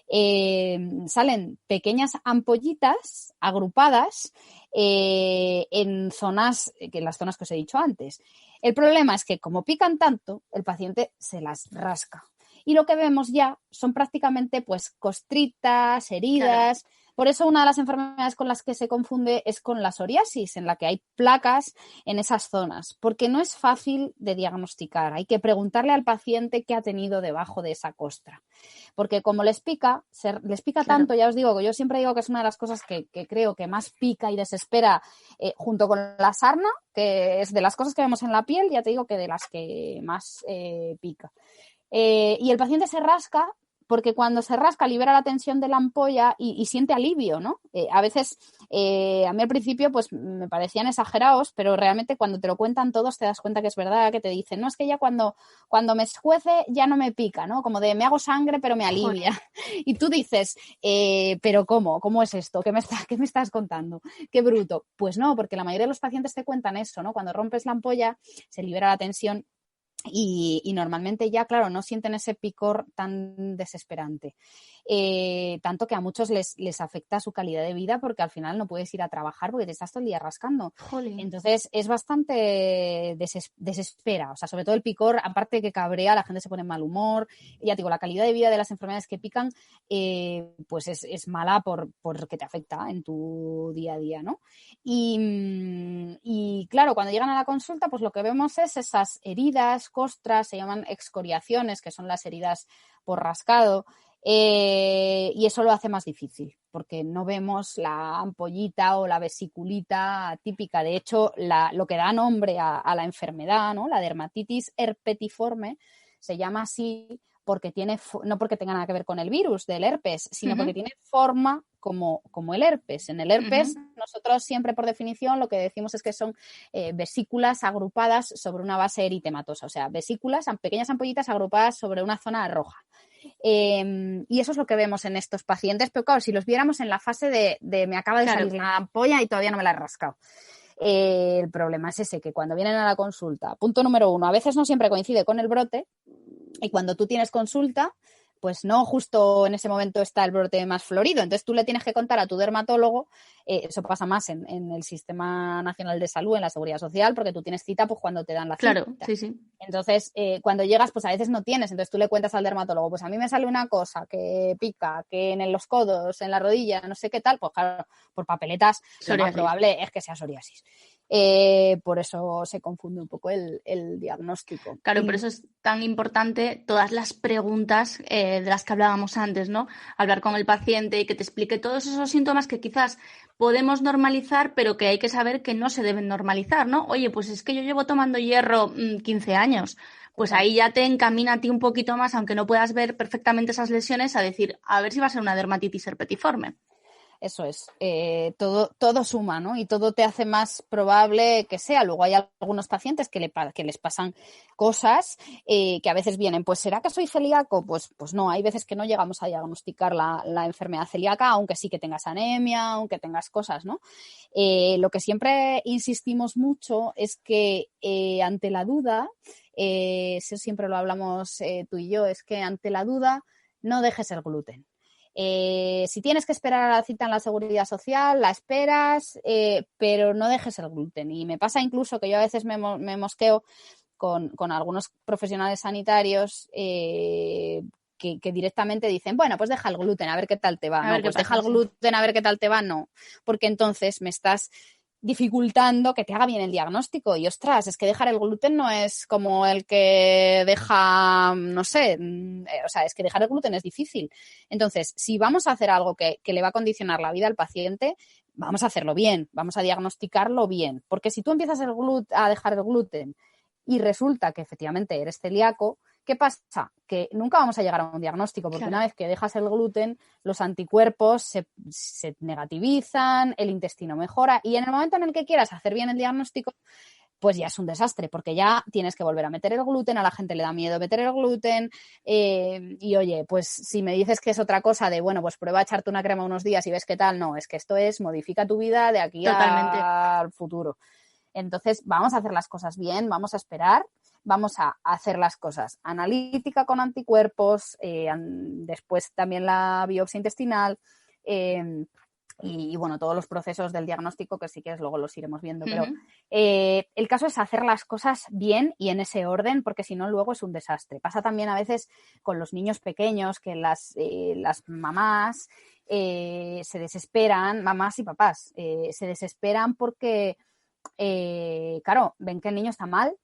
Salen pequeñas ampollitas agrupadas en zonas, en las zonas que os he dicho antes. El problema es que como pican tanto, el paciente se las rasca. Y lo que vemos ya son prácticamente pues costritas, heridas. Claro. Por eso una de las enfermedades con las que se confunde es con la psoriasis, en la que hay placas en esas zonas, porque no es fácil de diagnosticar. Hay que preguntarle al paciente qué ha tenido debajo de esa costra. Porque como les pica tanto, ya os digo, que yo siempre digo que es una de las cosas que creo que más pica y desespera junto con la sarna, que es de las cosas que vemos en la piel, ya te digo que de las que más pica. Y el paciente se rasca porque cuando se rasca libera la tensión de la ampolla y siente alivio, ¿no? A veces, a mí al principio pues me parecían exagerados, pero realmente cuando te lo cuentan todos te das cuenta que es verdad, que te dicen, no, es que ya cuando me escuece ya no me pica, ¿no? Como de me hago sangre pero me alivia. Joder. Y tú dices, ¿pero cómo? ¿Cómo es esto? ¿Qué me estás contando? ¡Qué bruto! Pues no, porque la mayoría de los pacientes te cuentan eso, ¿no? Cuando rompes la ampolla se libera la tensión. Y normalmente ya, claro, no sienten ese picor tan desesperante. Tanto que a muchos les afecta su calidad de vida porque al final no puedes ir a trabajar porque te estás todo el día rascando. Jolín. Entonces es bastante desespera. O sea, sobre todo el picor, aparte que cabrea, la gente se pone en mal humor. Ya te digo, la calidad de vida de las enfermedades que pican pues es mala porque te afecta en tu día a día, ¿no? Y claro, cuando llegan a la consulta, pues lo que vemos es esas heridas, costras, se llaman excoriaciones, que son las heridas por rascado, y eso lo hace más difícil, porque no vemos la ampollita o la vesiculita típica. De hecho, lo que da nombre a la enfermedad, ¿no? La dermatitis herpetiforme, se llama así porque no porque tenga nada que ver con el virus del herpes, sino porque tiene forma como el herpes. En el herpes, nosotros siempre por definición lo que decimos es que son vesículas agrupadas sobre una base eritematosa, o sea, vesículas, pequeñas ampollitas agrupadas sobre una zona roja. Y eso es lo que vemos en estos pacientes, pero claro, si los viéramos en la fase de me acaba de salir la ampolla y todavía no me la he rascado. El problema es ese, que cuando vienen a la consulta, punto número 1, a veces no siempre coincide con el brote, y cuando tú tienes consulta, pues no justo en ese momento está el brote más florido. Entonces tú le tienes que contar a tu dermatólogo, eso pasa más en el Sistema Nacional de Salud, en la Seguridad Social, porque tú tienes cita pues cuando te dan la cita. Claro, sí. Entonces, cuando llegas, pues a veces no tienes. Entonces tú le cuentas al dermatólogo, pues a mí me sale una cosa que pica, que en los codos, en la rodilla, no sé qué tal. Pues claro, por papeletas, lo más probable es que sea psoriasis. Por eso se confunde un poco el diagnóstico. Claro, por eso es tan importante todas las preguntas de las que hablábamos antes, ¿no? Hablar con el paciente y que te explique todos esos síntomas que quizás podemos normalizar, pero que hay que saber que no se deben normalizar, ¿no? Oye, pues es que yo llevo tomando hierro 15 años. Pues ahí ya te encamina a ti un poquito más, aunque no puedas ver perfectamente esas lesiones, a decir, a ver si va a ser una dermatitis herpetiforme. Eso es, todo suma, ¿no? Y todo te hace más probable que sea. Luego hay algunos pacientes que les pasan cosas que a veces vienen, pues ¿será que soy celíaco? Pues no, hay veces que no llegamos a diagnosticar la enfermedad celíaca, aunque sí que tengas anemia, aunque tengas cosas, ¿no? Lo que siempre insistimos mucho es que ante la duda, eso siempre lo hablamos tú y yo, es que ante la duda no dejes el gluten. Si tienes que esperar a la cita en la Seguridad Social, la esperas, pero no dejes el gluten. Y me pasa incluso que yo a veces me mosqueo con algunos profesionales sanitarios que directamente dicen, bueno, pues deja el gluten, a ver qué tal te va. No, pues deja el gluten, a ver qué tal te va, no. Porque entonces me estás dificultando que te haga bien el diagnóstico. Y ostras, es que dejar el gluten no es como el que deja, no sé, o sea, es que dejar el gluten es difícil. Entonces, si vamos a hacer algo que le va a condicionar la vida al paciente, vamos a hacerlo bien, vamos a diagnosticarlo bien. Porque si tú empiezas a dejar el gluten y resulta que efectivamente eres celíaco, ¿qué pasa? Que nunca vamos a llegar a un diagnóstico, porque una vez que dejas el gluten, los anticuerpos se negativizan, el intestino mejora, y en el momento en el que quieras hacer bien el diagnóstico, pues ya es un desastre, porque ya tienes que volver a meter el gluten, a la gente le da miedo meter el gluten, y oye, pues si me dices que es otra cosa de, bueno, pues prueba a echarte una crema unos días y ves qué tal, no, es que esto es, modifica tu vida de aquí al futuro. Entonces, vamos a hacer las cosas bien, vamos a esperar, vamos a hacer las cosas analítica con anticuerpos, después también la biopsia intestinal, y bueno, todos los procesos del diagnóstico que si quieres luego los iremos viendo, pero el caso es hacer las cosas bien y en ese orden, porque si no luego es un desastre. Pasa también a veces con los niños pequeños que las mamás se desesperan, mamás y papás, se desesperan porque claro, ven que el niño está mal,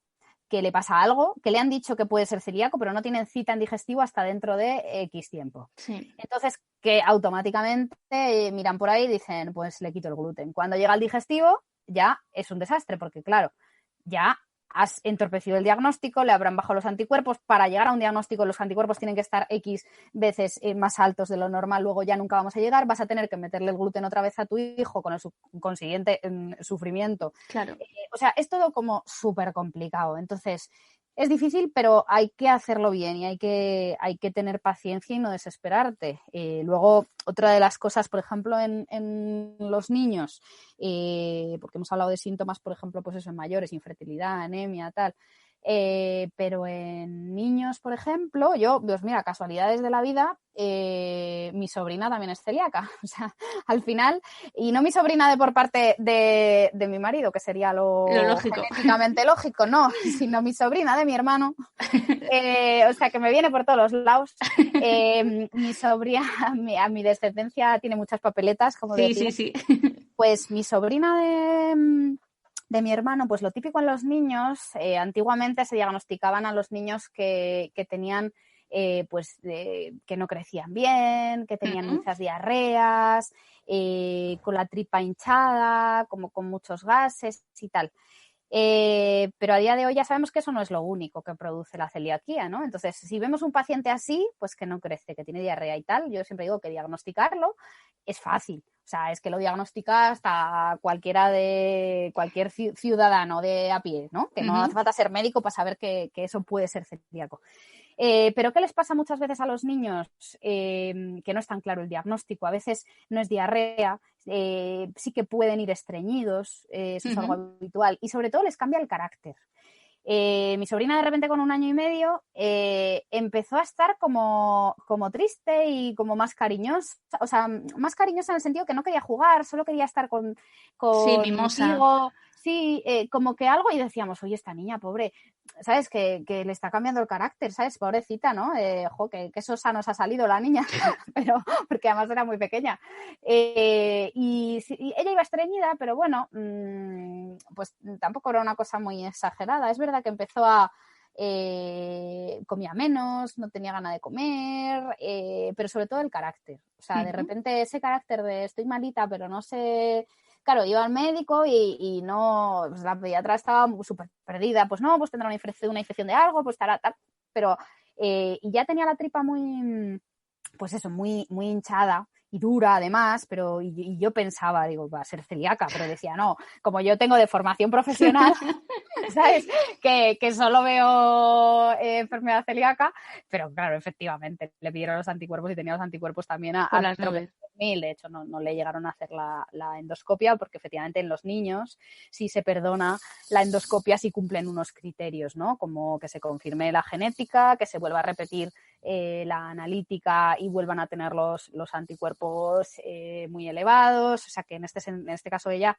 que le pasa algo, que le han dicho que puede ser celíaco, pero no tienen cita en digestivo hasta dentro de X tiempo. Sí. Entonces, que automáticamente miran por ahí y dicen, pues le quito el gluten. Cuando llega el digestivo, ya es un desastre, porque claro, ya has entorpecido el diagnóstico, le habrán bajado los anticuerpos. Para llegar a un diagnóstico, los anticuerpos tienen que estar X veces más altos de lo normal, luego ya nunca vamos a llegar. Vas a tener que meterle el gluten otra vez a tu hijo con el consiguiente sufrimiento. Claro. O sea, es todo como súper complicado. Entonces, es difícil, pero hay que hacerlo bien y hay que tener paciencia y no desesperarte. Luego, otra de las cosas, por ejemplo, en los niños, porque hemos hablado de síntomas, por ejemplo, pues eso, en mayores, infertilidad, anemia, tal. Pero en niños, por ejemplo, pues mira, casualidades de la vida, mi sobrina también es celíaca. O sea, al final, y no mi sobrina de por parte de mi marido, que sería lo lógico. Genéticamente lógico, no, sino mi sobrina de mi hermano. O sea, que me viene por todos los lados. Mi sobrina, a mi descendencia tiene muchas papeletas, como decir. Sí. Pues mi sobrina de mi hermano, pues lo típico en los niños, antiguamente se diagnosticaban a los niños que tenían, que no crecían bien, que tenían muchas diarreas, con la tripa hinchada, como con muchos gases y tal. Pero a día de hoy ya sabemos que eso no es lo único que produce la celiaquía, ¿no? Entonces, si vemos un paciente así, pues que no crece, que tiene diarrea y tal, yo siempre digo que diagnosticarlo es fácil. O sea, es que lo diagnostica hasta cualquier ciudadano de a pie, ¿no? Que no hace falta ser médico para saber que eso puede ser celíaco. Pero ¿qué les pasa muchas veces a los niños? Que no es tan claro el diagnóstico. A veces no es diarrea, sí que pueden ir estreñidos, eso es algo habitual. Y sobre todo les cambia el carácter. Mi sobrina de repente con 1 año y medio empezó a estar como triste y como más cariñosa, o sea, más cariñosa en el sentido que no quería jugar, solo quería estar sí, mimosa. contigo. Sí, como que algo y decíamos, oye, esta niña, pobre, ¿sabes? Que le está cambiando el carácter, ¿sabes? Pobrecita, ¿no? Que sosa nos ha salido la niña, pero porque además era muy pequeña. Y ella iba estreñida, pero bueno, pues tampoco era una cosa muy exagerada. Es verdad que empezó comía menos, no tenía ganas de comer, pero sobre todo el carácter. O sea, de repente ese carácter de estoy malita, pero no sé... Claro, iba al médico y no, pues la pediatra estaba súper perdida, pues no, pues tendrá una infección de algo, pues tal, pero y ya tenía la tripa muy, pues eso, muy, muy hinchada y dura además, pero y yo pensaba, digo, va a ser celíaca, pero decía, no, como yo tengo de formación profesional, ¿sabes? Que solo veo enfermedad celíaca, pero claro, efectivamente, le pidieron los anticuerpos y tenía los anticuerpos también a las 9. De hecho, no le llegaron a hacer la endoscopia porque efectivamente en los niños sí se perdona la endoscopia si cumplen unos criterios, ¿no? Como que se confirme la genética, que se vuelva a repetir la analítica y vuelvan a tener los anticuerpos muy elevados. O sea que en este caso ella...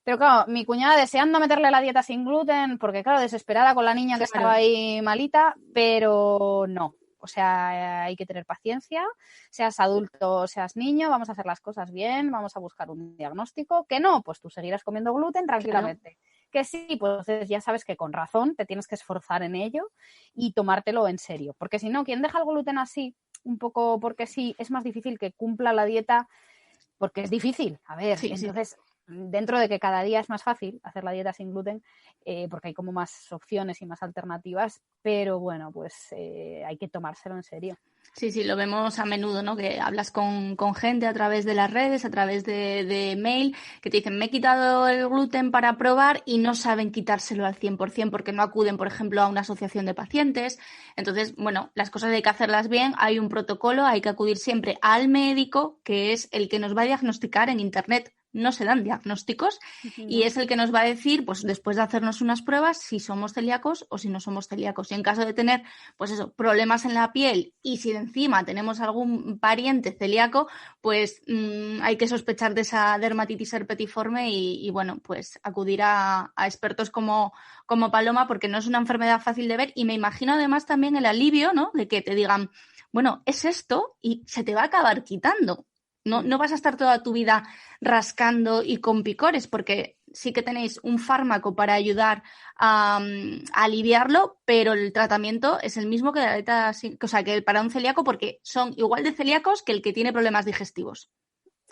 Pero claro, mi cuñada deseando meterle la dieta sin gluten porque claro, desesperada con la niña que estaba ahí malita, pero no. O sea, hay que tener paciencia, seas adulto, seas niño, vamos a hacer las cosas bien, vamos a buscar un diagnóstico. Que no, pues tú seguirás comiendo gluten tranquilamente. Claro. Que sí, pues ya sabes que con razón te tienes que esforzar en ello y tomártelo en serio. Porque si no, quien deja el gluten así, un poco porque sí, es más difícil que cumpla la dieta, porque es difícil. A ver, sí, entonces, dentro de que cada día es más fácil hacer la dieta sin gluten, porque hay como más opciones y más alternativas, pero bueno, pues hay que tomárselo en serio. Sí, lo vemos a menudo, ¿no? Que hablas con gente a través de las redes, a través de mail, que te dicen, me he quitado el gluten para probar y no saben quitárselo al 100% porque no acuden, por ejemplo, a una asociación de pacientes. Entonces, bueno, las cosas hay que hacerlas bien, hay un protocolo, hay que acudir siempre al médico, que es el que nos va a diagnosticar en Internet. No se dan diagnósticos y es el que nos va a decir, pues después de hacernos unas pruebas, si somos celíacos o si no somos celíacos. Y en caso de tener, pues eso, problemas en la piel y si encima tenemos algún pariente celíaco, pues hay que sospechar de esa dermatitis herpetiforme y bueno, pues acudir a expertos como Paloma, porque no es una enfermedad fácil de ver y me imagino además también el alivio, ¿no? De que te digan, bueno, es esto y se te va a acabar quitando. No vas a estar toda tu vida rascando y con picores, porque sí que tenéis un fármaco para ayudar a aliviarlo, pero el tratamiento es el mismo que la dieta, o sea, que para un celíaco, porque son igual de celíacos que el que tiene problemas digestivos.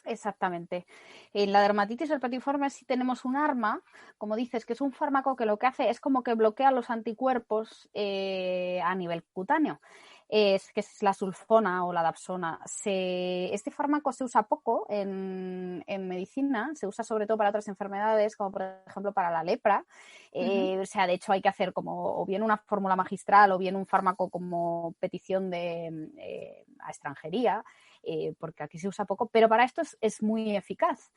Exactamente. En la dermatitis herpetiforme sí tenemos un arma, como dices, que es un fármaco que lo que hace es como que bloquea los anticuerpos a nivel cutáneo. Que es la sulfona o la dapsona. Este fármaco se usa poco en medicina, se usa sobre todo para otras enfermedades, como por ejemplo para la lepra. O sea, de hecho hay que hacer como o bien una fórmula magistral o bien un fármaco como petición a extranjería, porque aquí se usa poco, pero para esto es muy eficaz.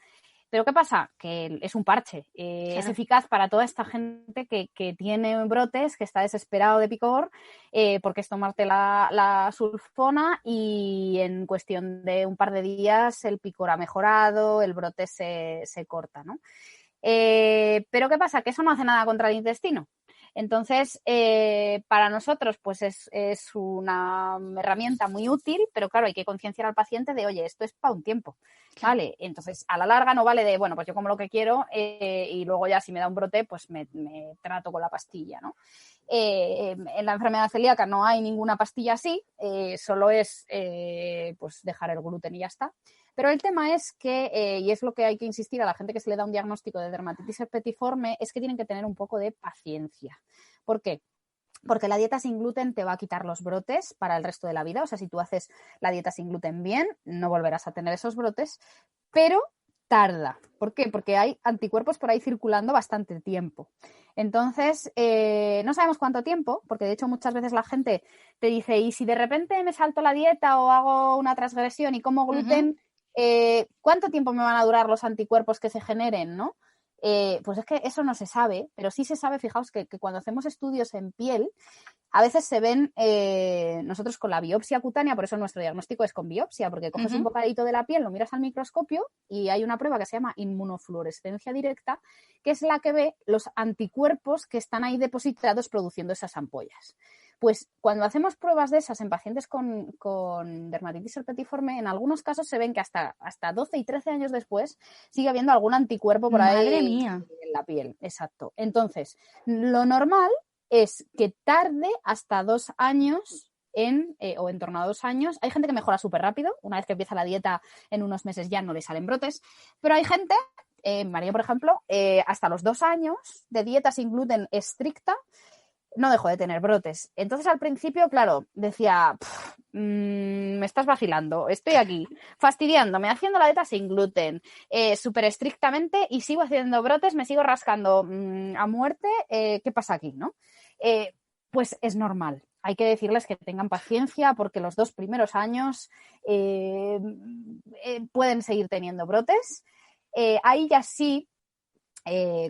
¿Pero qué pasa? Que es un parche. Claro. Es eficaz para toda esta gente que tiene brotes, que está desesperado de picor, porque es tomarte la sulfona y en cuestión de un par de días el picor ha mejorado, el brote se corta, ¿no? Pero ¿qué pasa? Que eso no hace nada contra el intestino. Entonces, para nosotros, pues es una herramienta muy útil, pero claro, hay que concienciar al paciente de, oye, esto es para un tiempo, ¿vale? Entonces, a la larga no vale de, bueno, pues yo como lo que quiero y luego ya si me da un brote, pues me trato con la pastilla, ¿no? En la enfermedad celíaca no hay ninguna pastilla así, solo es pues dejar el gluten y ya está. Pero el tema es que, y es lo que hay que insistir a la gente que se le da un diagnóstico de dermatitis herpetiforme, es que tienen que tener un poco de paciencia. ¿Por qué? Porque la dieta sin gluten te va a quitar los brotes para el resto de la vida. O sea, si tú haces la dieta sin gluten bien, no volverás a tener esos brotes, pero tarda. ¿Por qué? Porque hay anticuerpos por ahí circulando bastante tiempo. Entonces, no sabemos cuánto tiempo, porque de hecho muchas veces la gente te dice, ¿y si de repente me salto la dieta o hago una transgresión y como gluten, cuánto tiempo me van a durar los anticuerpos que se generen, ¿no? Pues es que eso no se sabe, pero sí se sabe, fijaos que cuando hacemos estudios en piel, a veces se ven nosotros con la biopsia cutánea, por eso nuestro diagnóstico es con biopsia, porque coges un bocadito de la piel, lo miras al microscopio y hay una prueba que se llama inmunofluorescencia directa, que es la que ve los anticuerpos que están ahí depositados produciendo esas ampollas. Pues cuando hacemos pruebas de esas en pacientes con dermatitis herpetiforme, en algunos casos se ven que hasta 12 y 13 años después sigue habiendo algún anticuerpo por ahí. ¡Madre mía! En la piel. Exacto. Entonces, lo normal es que tarde hasta 2 años o en torno a 2 años. Hay gente que mejora súper rápido. Una vez que empieza la dieta, en unos meses ya no le salen brotes. Pero hay gente, María, por ejemplo, hasta los 2 años de dieta sin gluten estricta, no dejó de tener brotes. Entonces, al principio, claro, decía, me estás vacilando, estoy aquí, fastidiándome, haciendo la dieta sin gluten, súper estrictamente y sigo haciendo brotes, me sigo rascando a muerte, ¿qué pasa aquí, no? Pues es normal. Hay que decirles que tengan paciencia porque los 2 primeros años pueden seguir teniendo brotes. Ahí ya sí,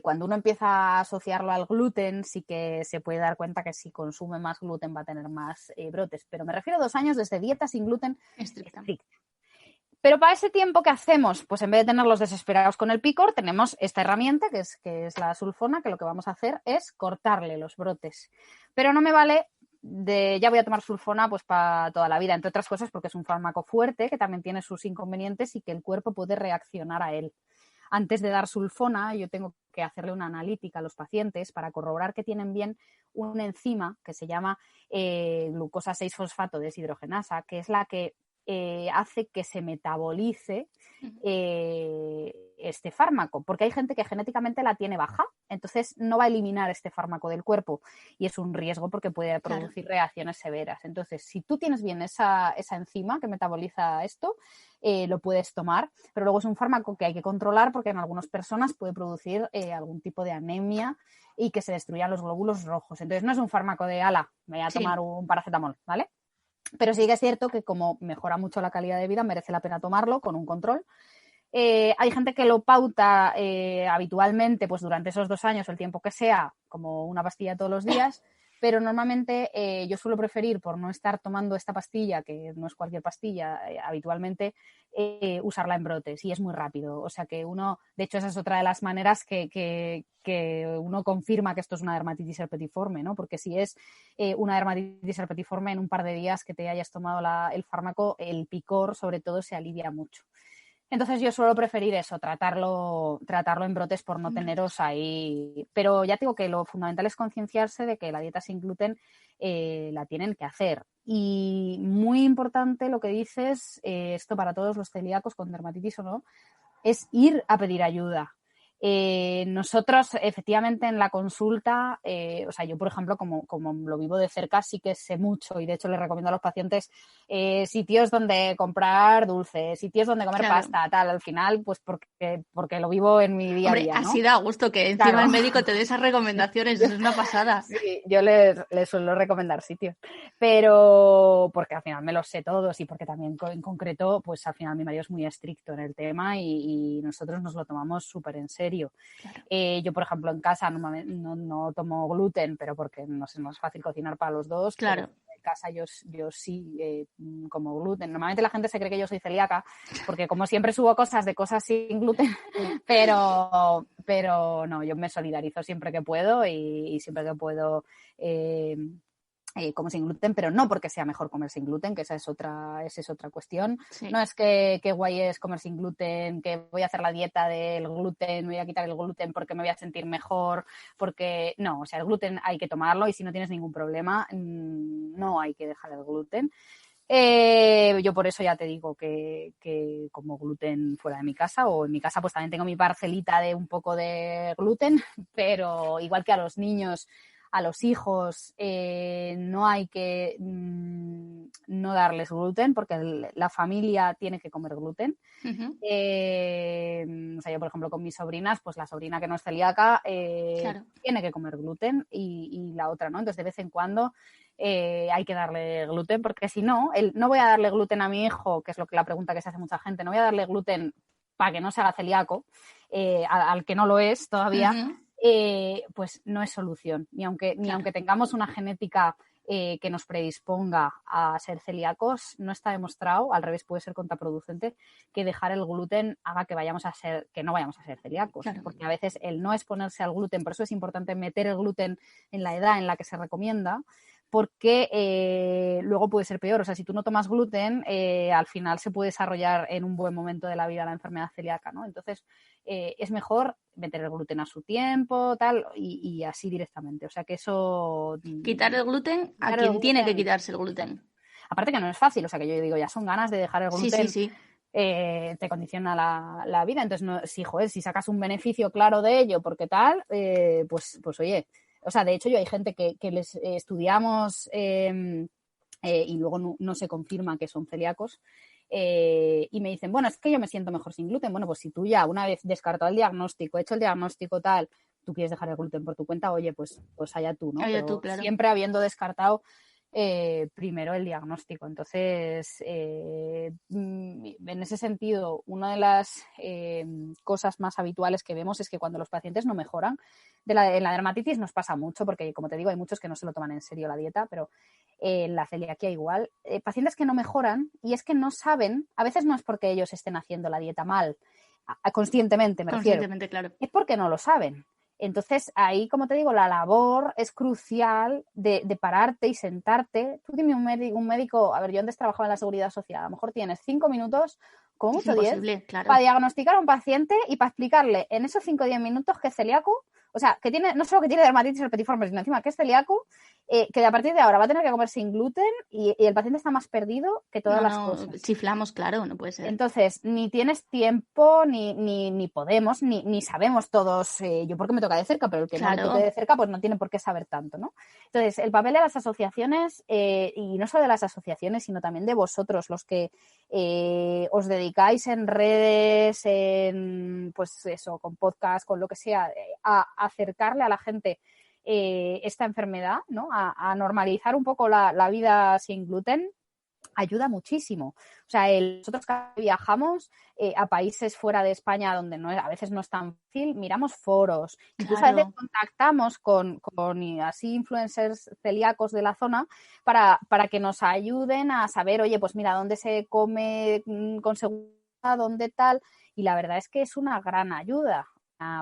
cuando uno empieza a asociarlo al gluten, sí que se puede dar cuenta que si consume más gluten va a tener más brotes. Pero me refiero a 2 años desde dieta sin gluten estricta. Pero para ese tiempo, ¿qué hacemos? Pues en vez de tenerlos desesperados con el picor, tenemos esta herramienta que es la sulfona, que lo que vamos a hacer es cortarle los brotes. Pero no me vale ya voy a tomar sulfona pues para toda la vida, entre otras cosas porque es un fármaco fuerte que también tiene sus inconvenientes y que el cuerpo puede reaccionar a él. Antes de dar sulfona, yo tengo que hacerle una analítica a los pacientes para corroborar que tienen bien una enzima que se llama glucosa 6-fosfato deshidrogenasa, que es la que hace que se metabolice este fármaco, porque hay gente que genéticamente la tiene baja, entonces no va a eliminar este fármaco del cuerpo y es un riesgo porque puede producir reacciones severas. Entonces, si tú tienes bien esa enzima que metaboliza esto, lo puedes tomar, pero luego es un fármaco que hay que controlar porque en algunas personas puede producir algún tipo de anemia y que se destruyan los glóbulos rojos. Entonces, no es un fármaco de ala, me voy a tomar un paracetamol, ¿vale? Pero sí que es cierto que como mejora mucho la calidad de vida, merece la pena tomarlo con un control. Hay gente que lo pauta habitualmente pues durante esos 2 años, el tiempo que sea, como una pastilla todos los días, pero normalmente yo suelo preferir, por no estar tomando esta pastilla, que no es cualquier pastilla, habitualmente usarla en brotes y es muy rápido. O sea que uno, de hecho esa es otra de las maneras que uno confirma que esto es una dermatitis herpetiforme, ¿no? Porque si es una dermatitis herpetiforme en un par de días que te hayas tomado el fármaco, el picor sobre todo se alivia mucho. Entonces yo suelo preferir eso, tratarlo en brotes por no teneros ahí. Pero ya te digo que lo fundamental es concienciarse de que la dieta sin gluten la tienen que hacer. Y muy importante lo que dices, esto para todos los celíacos con dermatitis o no, es ir a pedir ayuda. Nosotros, efectivamente, en la consulta, o sea, yo, por ejemplo, como lo vivo de cerca, sí que sé mucho y, de hecho, les recomiendo a los pacientes sitios donde comprar dulces, sitios donde comer pasta, tal, al final, pues porque lo vivo en mi día a día, ¿no? Así da gusto que encima el médico te dé esas recomendaciones, eso es una pasada. Sí, yo les suelo recomendar sitios, pero porque al final me los sé todos y porque también en concreto, pues al final mi marido es muy estricto en el tema y nosotros nos lo tomamos súper en serio. Claro. Yo, por ejemplo, en casa no tomo gluten, pero porque no es fácil cocinar para los dos. Claro. En casa yo sí como gluten. Normalmente la gente se cree que yo soy celíaca, porque como siempre subo cosas sin gluten, pero no, yo me solidarizo siempre que puedo y siempre que puedo como sin gluten, pero no porque sea mejor comer sin gluten, que esa es otra cuestión. Sí. No es que guay es comer sin gluten, que voy a hacer la dieta del gluten, me voy a quitar el gluten porque me voy a sentir mejor, porque no, o sea, el gluten hay que tomarlo y si no tienes ningún problema, no hay que dejar el gluten. Yo por eso ya te digo que como gluten fuera de mi casa, o en mi casa pues también tengo mi parcelita de un poco de gluten, pero igual que a los niños, a los hijos no hay que no darles gluten porque la familia tiene que comer gluten. Uh-huh. O sea, yo, por ejemplo, con mis sobrinas, pues la sobrina que no es celíaca tiene que comer gluten y la otra no. Entonces, de vez en cuando hay que darle gluten porque si no, no voy a darle gluten a mi hijo, que es la pregunta que se hace mucha gente, no voy a darle gluten para que no se haga celíaco, al que no lo es todavía. Uh-huh. Pues no es solución, ni aunque tengamos una genética que nos predisponga a ser celíacos, no está demostrado, al revés puede ser contraproducente, que dejar el gluten haga que no vayamos a ser celíacos, claro. Porque a veces el no exponerse al gluten, por eso es importante meter el gluten en la edad en la que se recomienda, porque luego puede ser peor. O sea, si tú no tomas gluten, al final se puede desarrollar en un buen momento de la vida la enfermedad celíaca, ¿no? Entonces, es mejor meter el gluten a su tiempo, tal, y así directamente. O sea, que eso... Quitar el gluten a quien tiene que quitarse el gluten. Aparte que no es fácil, o sea, que yo digo, ya son ganas de dejar el gluten. Sí. Te condiciona la vida. Entonces, no, si sacas un beneficio claro de ello, porque tal, pues oye... O sea, de hecho, yo hay gente que les estudiamos y luego no se confirma que son celíacos y me dicen, bueno, es que yo me siento mejor sin gluten. Bueno, pues si tú ya una vez descartado el diagnóstico, hecho el diagnóstico tal, tú quieres dejar el gluten por tu cuenta, oye, pues allá tú, ¿no? Allá tú, claro. Siempre habiendo descartado primero el diagnóstico. Entonces, en ese sentido, una de las cosas más habituales que vemos es que cuando los pacientes no mejoran, en la dermatitis nos pasa mucho, porque como te digo, hay muchos que no se lo toman en serio la dieta, pero la celiaquía igual, pacientes que no mejoran y es que no saben, a veces no es porque ellos estén haciendo la dieta mal, conscientemente me refiero, claro. Es porque no lo saben. Entonces, ahí, como te digo, la labor es crucial de pararte y sentarte. Tú dime un médico, a ver, yo antes trabajaba en la Seguridad Social, a lo mejor tienes 5 minutos, como mucho 10, claro, para diagnosticar a un paciente y para explicarle en esos 5 o 10 minutos que es celíaco, o sea, que tiene, no solo que tiene dermatitis herpetiforme, sino encima que es celíaco, que a partir de ahora va a tener que comer sin gluten y el paciente está más perdido que todas las cosas. Chiflamos, claro, no puede ser. Entonces, ni tienes tiempo, ni podemos, ni sabemos todos, yo porque me toca de cerca, pero el que no le toque de cerca, pues no tiene por qué saber tanto, ¿no? Entonces, el papel de las asociaciones, y no solo de las asociaciones, sino también de vosotros, los que os dedicáis en redes, pues eso, con podcast, con lo que sea, a acercarle a la gente esta enfermedad, ¿no? A normalizar un poco la vida sin gluten, ayuda muchísimo. O sea, nosotros que viajamos a países fuera de España donde a veces no es tan fácil, miramos foros, incluso a veces contactamos con así influencers celíacos de la zona para que nos ayuden a saber, oye, pues mira, dónde se come con seguridad, dónde tal, y la verdad es que es una gran ayuda,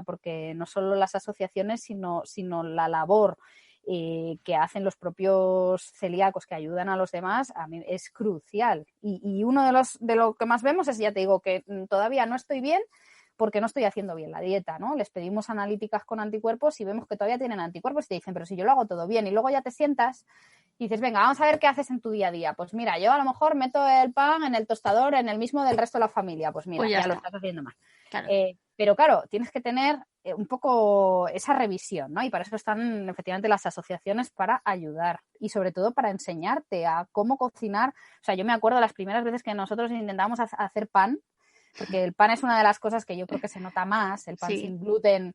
porque no solo las asociaciones, sino la labor que hacen los propios celíacos que ayudan a los demás, a mí es crucial. Y uno de lo que más vemos es, ya te digo, que todavía no estoy bien porque no estoy haciendo bien la dieta, ¿no? Les pedimos analíticas con anticuerpos y vemos que todavía tienen anticuerpos y te dicen, pero si yo lo hago todo bien, y luego ya te sientas y dices, venga, vamos a ver qué haces en tu día a día. Pues mira, yo a lo mejor meto el pan en el tostador, en el mismo del resto de la familia. Pues mira, ya lo estás haciendo mal. Claro. Pero claro, tienes que tener un poco esa revisión, ¿no? Y para eso están efectivamente las asociaciones, para ayudar y sobre todo para enseñarte a cómo cocinar. O sea, yo me acuerdo las primeras veces que nosotros intentábamos hacer pan, porque el pan es una de las cosas que yo creo que se nota más, el pan sin gluten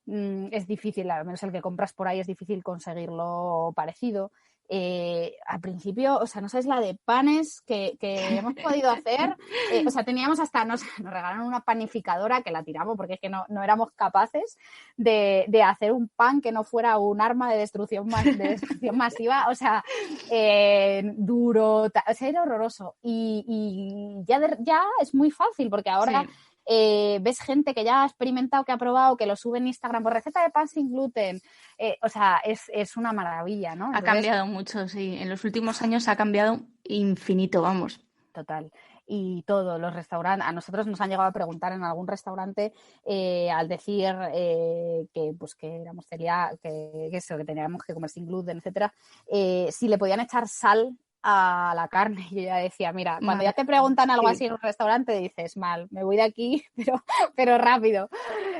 es difícil, al menos el que compras por ahí es difícil conseguirlo parecido. Al principio, o sea, no sabes la de panes que hemos podido hacer, o sea, teníamos hasta, nos regalaron una panificadora que la tiramos porque es que no éramos capaces de hacer un pan que no fuera un arma de destrucción masiva, o sea, duro, o sea, era horroroso. Y ya es muy fácil porque ahora... Sí. Ves gente que ya ha experimentado, que ha probado, que lo sube en Instagram por receta de pan sin gluten. O sea, es una maravilla, ¿no? Entonces, ha cambiado mucho, sí. En los últimos años ha cambiado infinito, vamos. Total. Y todos los restaurantes, a nosotros nos han llegado a preguntar en algún restaurante al decir que éramos celíacos, que teníamos que comer sin gluten, etcétera, si le podían echar sal a la carne. Y yo ya decía, mira, cuando ya te preguntan algo así en un restaurante, dices, mal, me voy de aquí, pero rápido.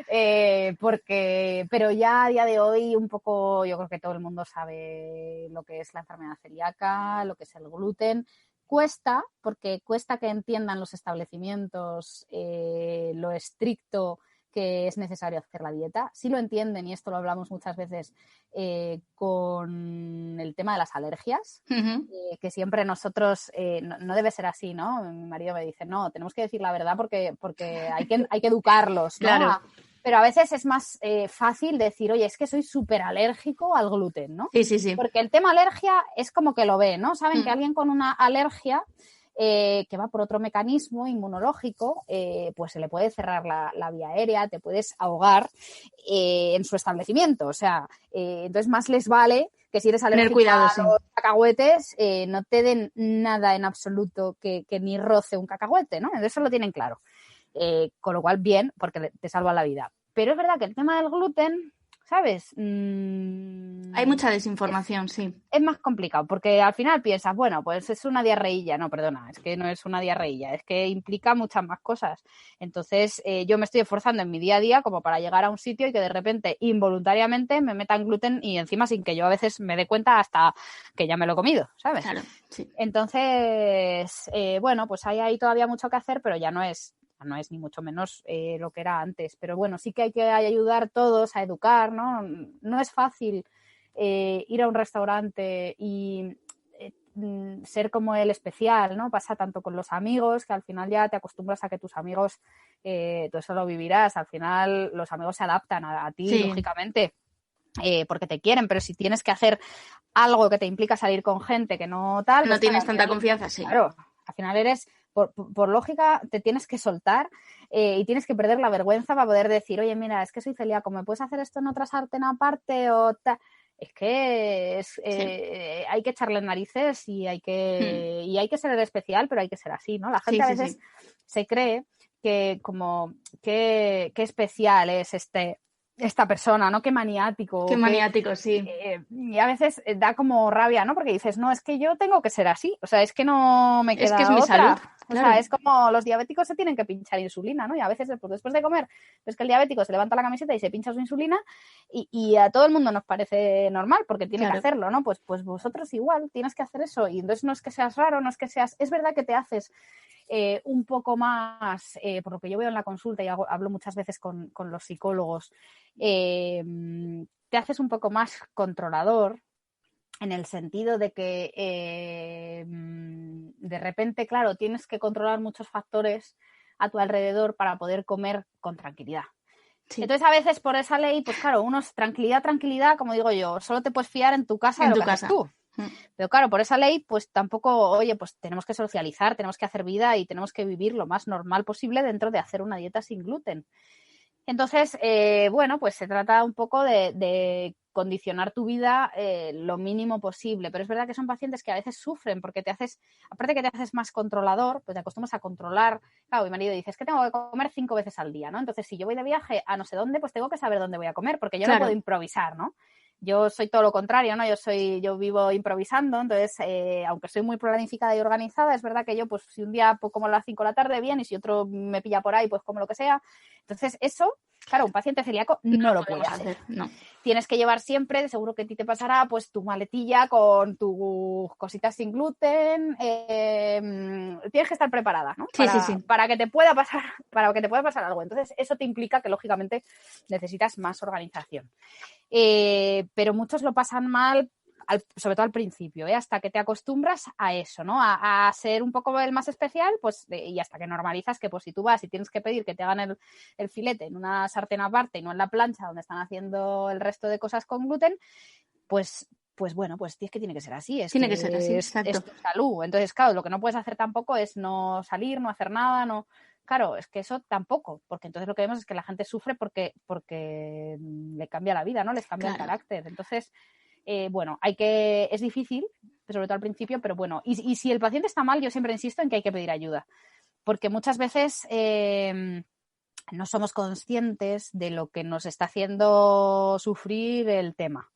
Pero ya a día de hoy un poco, yo creo que todo el mundo sabe lo que es la enfermedad celíaca, lo que es el gluten. Cuesta que entiendan los establecimientos lo estricto que es necesario hacer la dieta. Sí lo entienden, y esto lo hablamos muchas veces con el tema de las alergias, que siempre nosotros, no debe ser así, ¿no? Mi marido me dice, no, tenemos que decir la verdad porque hay que educarlos, ¿no? Claro. Pero a veces es más fácil decir, oye, es que soy súper alérgico al gluten, ¿no? Sí. Porque el tema alergia es como que lo ve, ¿no? Saben que alguien con una alergia que va por otro mecanismo inmunológico, pues se le puede cerrar la vía aérea, te puedes ahogar en su establecimiento. O sea, entonces más les vale que si eres alérgico a los cacahuetes, no te den nada en absoluto que ni roce un cacahuete, ¿no? Eso lo tienen claro. Con lo cual, bien, porque te salva la vida. Pero es verdad que el tema del gluten, ¿sabes? Hay mucha desinformación, sí. Es más complicado, porque al final piensas, bueno, pues es una diarreilla. No, perdona, es que no es una diarreilla, es que implica muchas más cosas. Entonces, yo me estoy esforzando en mi día a día como para llegar a un sitio y que de repente, involuntariamente, me metan gluten y encima sin que yo a veces me dé cuenta hasta que ya me lo he comido, ¿sabes? Claro, sí. Entonces, bueno, pues hay todavía mucho que hacer, pero ya no es ni mucho menos lo que era antes. Pero bueno, sí que hay que ayudar todos a educar, ¿no? No es fácil ir a un restaurante y ser como el especial, ¿no? Pasa tanto con los amigos, que al final ya te acostumbras a que tus amigos, tú eso lo vivirás, al final los amigos se adaptan a ti, sí, lógicamente, porque te quieren, pero si tienes que hacer algo que te implica salir con gente que no tal... No tienes tanta confianza, sí. Claro, al final eres... por lógica te tienes que soltar y tienes que perder la vergüenza para poder decir, oye, mira, es que soy celíaco, ¿me puedes hacer esto en otra sartén aparte o tal? Es que hay que echarle narices y hay que ser especial, pero hay que ser así, ¿no? La gente a veces se cree que como qué especial es esta persona, ¿no? Qué maniático. Qué maniático, sí. Y a veces da como rabia, ¿no? Porque dices, no, es que yo tengo que ser así. O sea, es que no me queda Es que es mi otra. salud. Claro. O sea, es como los diabéticos se tienen que pinchar insulina, ¿no? Y a veces después de comer, es que el diabético se levanta la camiseta y se pincha su insulina y a todo el mundo nos parece normal porque tiene que hacerlo, ¿no? Pues vosotros igual tienes que hacer eso. Y entonces no es que seas raro, no es que seas... Es verdad que te haces un poco más, por lo que yo veo en la consulta y hablo muchas veces con los psicólogos, te haces un poco más controlador en el sentido de que de repente, claro, tienes que controlar muchos factores a tu alrededor para poder comer con tranquilidad. Sí. Entonces, a veces por esa ley, pues claro, tranquilidad, como digo yo, solo te puedes fiar en tu casa de lo que haces tú. Pero claro, por esa ley, pues tampoco, oye, pues tenemos que socializar, tenemos que hacer vida y tenemos que vivir lo más normal posible dentro de hacer una dieta sin gluten. Entonces, bueno, pues se trata un poco de condicionar tu vida lo mínimo posible. Pero es verdad que son pacientes que a veces sufren porque aparte que te haces más controlador, pues te acostumbras a controlar. Claro, mi marido dice, es que tengo que comer 5 veces al día, ¿no? Entonces, si yo voy de viaje a no sé dónde, pues tengo que saber dónde voy a comer porque yo no puedo improvisar, ¿no? Yo soy todo lo contrario, ¿no? Yo vivo improvisando, entonces, aunque soy muy planificada y organizada, es verdad que yo, pues, si un día pues, como a las 5 de la tarde, bien, y si otro me pilla por ahí, pues como lo que sea. Entonces, eso, claro, un paciente celíaco no lo puede hacer. No. Tienes que llevar siempre, seguro que a ti te pasará, pues tu maletilla con tus cositas sin gluten. Tienes que estar preparada, ¿no? Para que te pueda pasar algo. Entonces, eso te implica que, lógicamente, necesitas más organización. Pero muchos lo pasan mal, sobre todo al principio, hasta que te acostumbras a eso, ¿no? A ser un poco el más especial, pues, y hasta que normalizas que, pues, si tú vas y tienes que pedir que te hagan el filete en una sartén aparte y no en la plancha donde están haciendo el resto de cosas con gluten, pues bueno, pues es que tiene que ser así. Tiene que ser así, exacto. Es tu salud. Entonces, claro, lo que no puedes hacer tampoco es no salir, no hacer nada, no... Claro, es que eso tampoco, porque entonces lo que vemos es que la gente sufre porque le cambia la vida, ¿no? Les cambia el carácter. Entonces, bueno, es difícil, sobre todo al principio, pero bueno, y si el paciente está mal, yo siempre insisto en que hay que pedir ayuda, porque muchas veces no somos conscientes de lo que nos está haciendo sufrir el tema.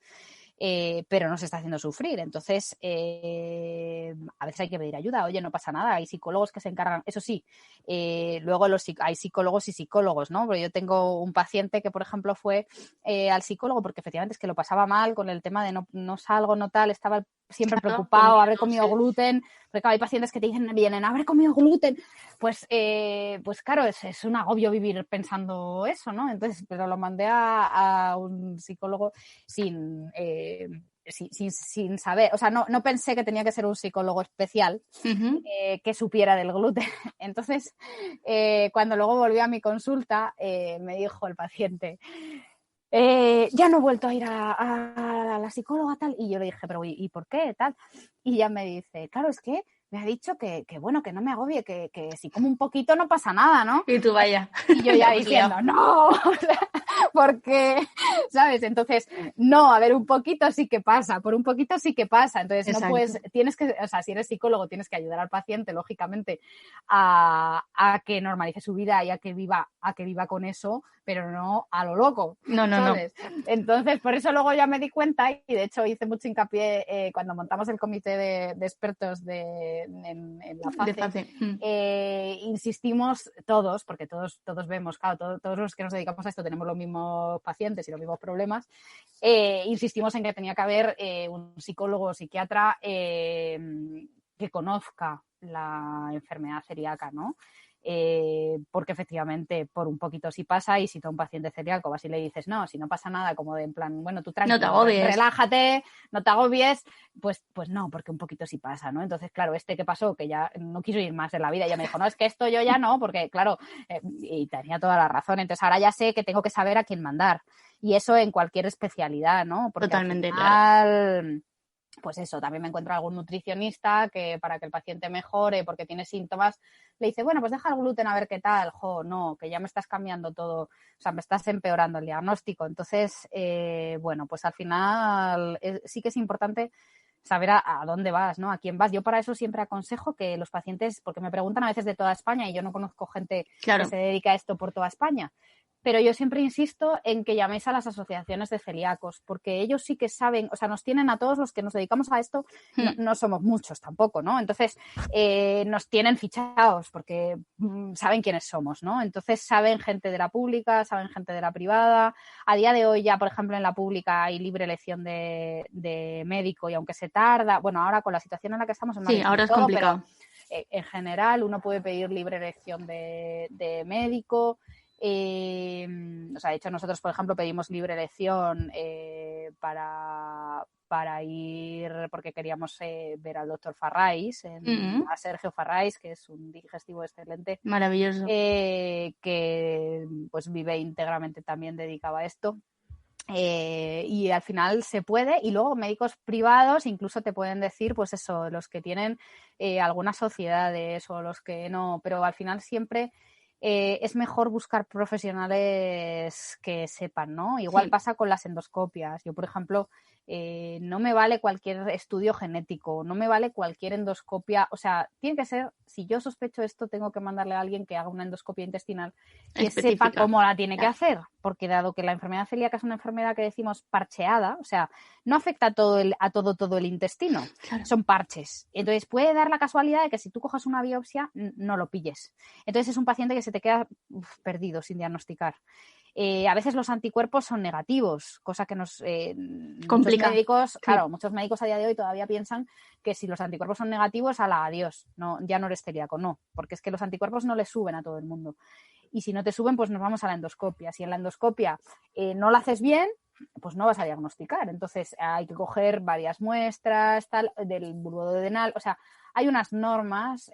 Pero nos está haciendo sufrir. Entonces, a veces hay que pedir ayuda. Oye, no pasa nada, hay psicólogos que se encargan. Eso sí, luego hay psicólogos y psicólogos, ¿no? Pero yo tengo un paciente que, por ejemplo, fue al psicólogo porque efectivamente es que lo pasaba mal con el tema de no salgo, no tal, estaba siempre preocupado, habré comido gluten, porque claro, hay pacientes que te vienen, habré comido gluten, pues claro, es un agobio vivir pensando eso, ¿no? Entonces, pero lo mandé a un psicólogo sin saber, o sea, no pensé que tenía que ser un psicólogo especial que supiera del gluten. Entonces, cuando luego volví a mi consulta, me dijo el paciente, ya no he vuelto a ir a la psicóloga tal, y yo le dije, pero ¿y por qué tal? Y ella me dice, claro, es que me ha dicho que bueno, que no me agobie, que si como un poquito no pasa nada, ¿no? Y tú vaya. Y yo ya diciendo, no, porque, ¿sabes? Entonces, no, a ver, un poquito sí que pasa, por un poquito sí que pasa. Entonces, exacto. No puedes, tienes que, o sea, si eres psicólogo, tienes que ayudar al paciente, lógicamente, a que normalice su vida y a que viva con eso, pero no a lo loco. No. Entonces, por eso luego ya me di cuenta y de hecho hice mucho hincapié cuando montamos el comité de expertos en la FACE. Insistimos todos, porque todos vemos, claro, todos los que nos dedicamos a esto tenemos los mismos pacientes y los mismos problemas, insistimos en que tenía que haber un psicólogo o psiquiatra que conozca la enfermedad celíaca, ¿no? Porque efectivamente por un poquito sí pasa, y si tú a un paciente celíaco vas y le dices no, si no pasa nada, como de en plan, bueno, tú tranquilo, no te agobies, relájate, no te agobies, pues no, porque un poquito sí pasa, ¿no? Entonces, claro, ¿qué pasó? Que ya no quiso ir más en la vida, ya me dijo, no, es que esto yo ya no, porque claro, y tenía toda la razón, entonces ahora ya sé que tengo que saber a quién mandar, y eso en cualquier especialidad, ¿no? Porque totalmente, al final, claro. pues eso, también me encuentro algún nutricionista que para que el paciente mejore porque tiene síntomas, le dice, bueno, pues deja el gluten a ver qué tal. No, que ya me estás cambiando todo, o sea, me estás empeorando el diagnóstico. Entonces, bueno, pues al final sí que es importante saber a dónde vas, ¿no? A quién vas. Yo para eso siempre aconsejo que los pacientes, porque me preguntan a veces de toda España y yo no conozco gente que se dedica a esto por toda España, pero yo siempre insisto en que llaméis a las asociaciones de celíacos, porque ellos sí que saben, o sea, nos tienen a todos los que nos dedicamos a esto, no somos muchos tampoco, ¿no? Entonces, nos tienen fichados porque saben quiénes somos, ¿no? Entonces, saben gente de la pública, saben gente de la privada. A día de hoy ya, por ejemplo, en la pública hay libre elección de médico y aunque se tarda, bueno, ahora con la situación en la que estamos es más difícil ahora es todo, complicado. pero en general uno puede pedir libre elección de médico. O sea, de hecho nosotros, por ejemplo, pedimos libre elección para ir, porque queríamos ver al doctor Farrais, a Sergio Farrais, que es un digestivo excelente. Maravilloso. Que pues vive íntegramente también dedicado a esto. Y al final se puede, y luego médicos privados incluso te pueden decir, pues eso, los que tienen algunas sociedades o los que no, pero al final siempre es mejor buscar profesionales que sepan, ¿no? Igual pasa con las endoscopias. Yo, por ejemplo, no me vale cualquier estudio genético, no me vale cualquier endoscopia, o sea, tiene que ser, si yo sospecho esto, tengo que mandarle a alguien que haga una endoscopia intestinal que sepa cómo la tiene que hacer, porque dado que la enfermedad celíaca es una enfermedad que decimos parcheada, o sea, no afecta a todo el intestino, son parches. Entonces puede dar la casualidad de que si tú coges una biopsia no lo pilles. Entonces es un paciente que se te queda perdido sin diagnosticar. A veces los anticuerpos son negativos, cosa que nos complica. Muchos médicos a día de hoy todavía piensan que si los anticuerpos son negativos, adiós, no, ya no eres celíaco, no, porque es que los anticuerpos no le suben a todo el mundo. Y si no te suben, pues nos vamos a la endoscopia. Si en la endoscopia no la haces bien, pues no vas a diagnosticar. Entonces hay que coger varias muestras del bulboduodenal, o sea, hay unas normas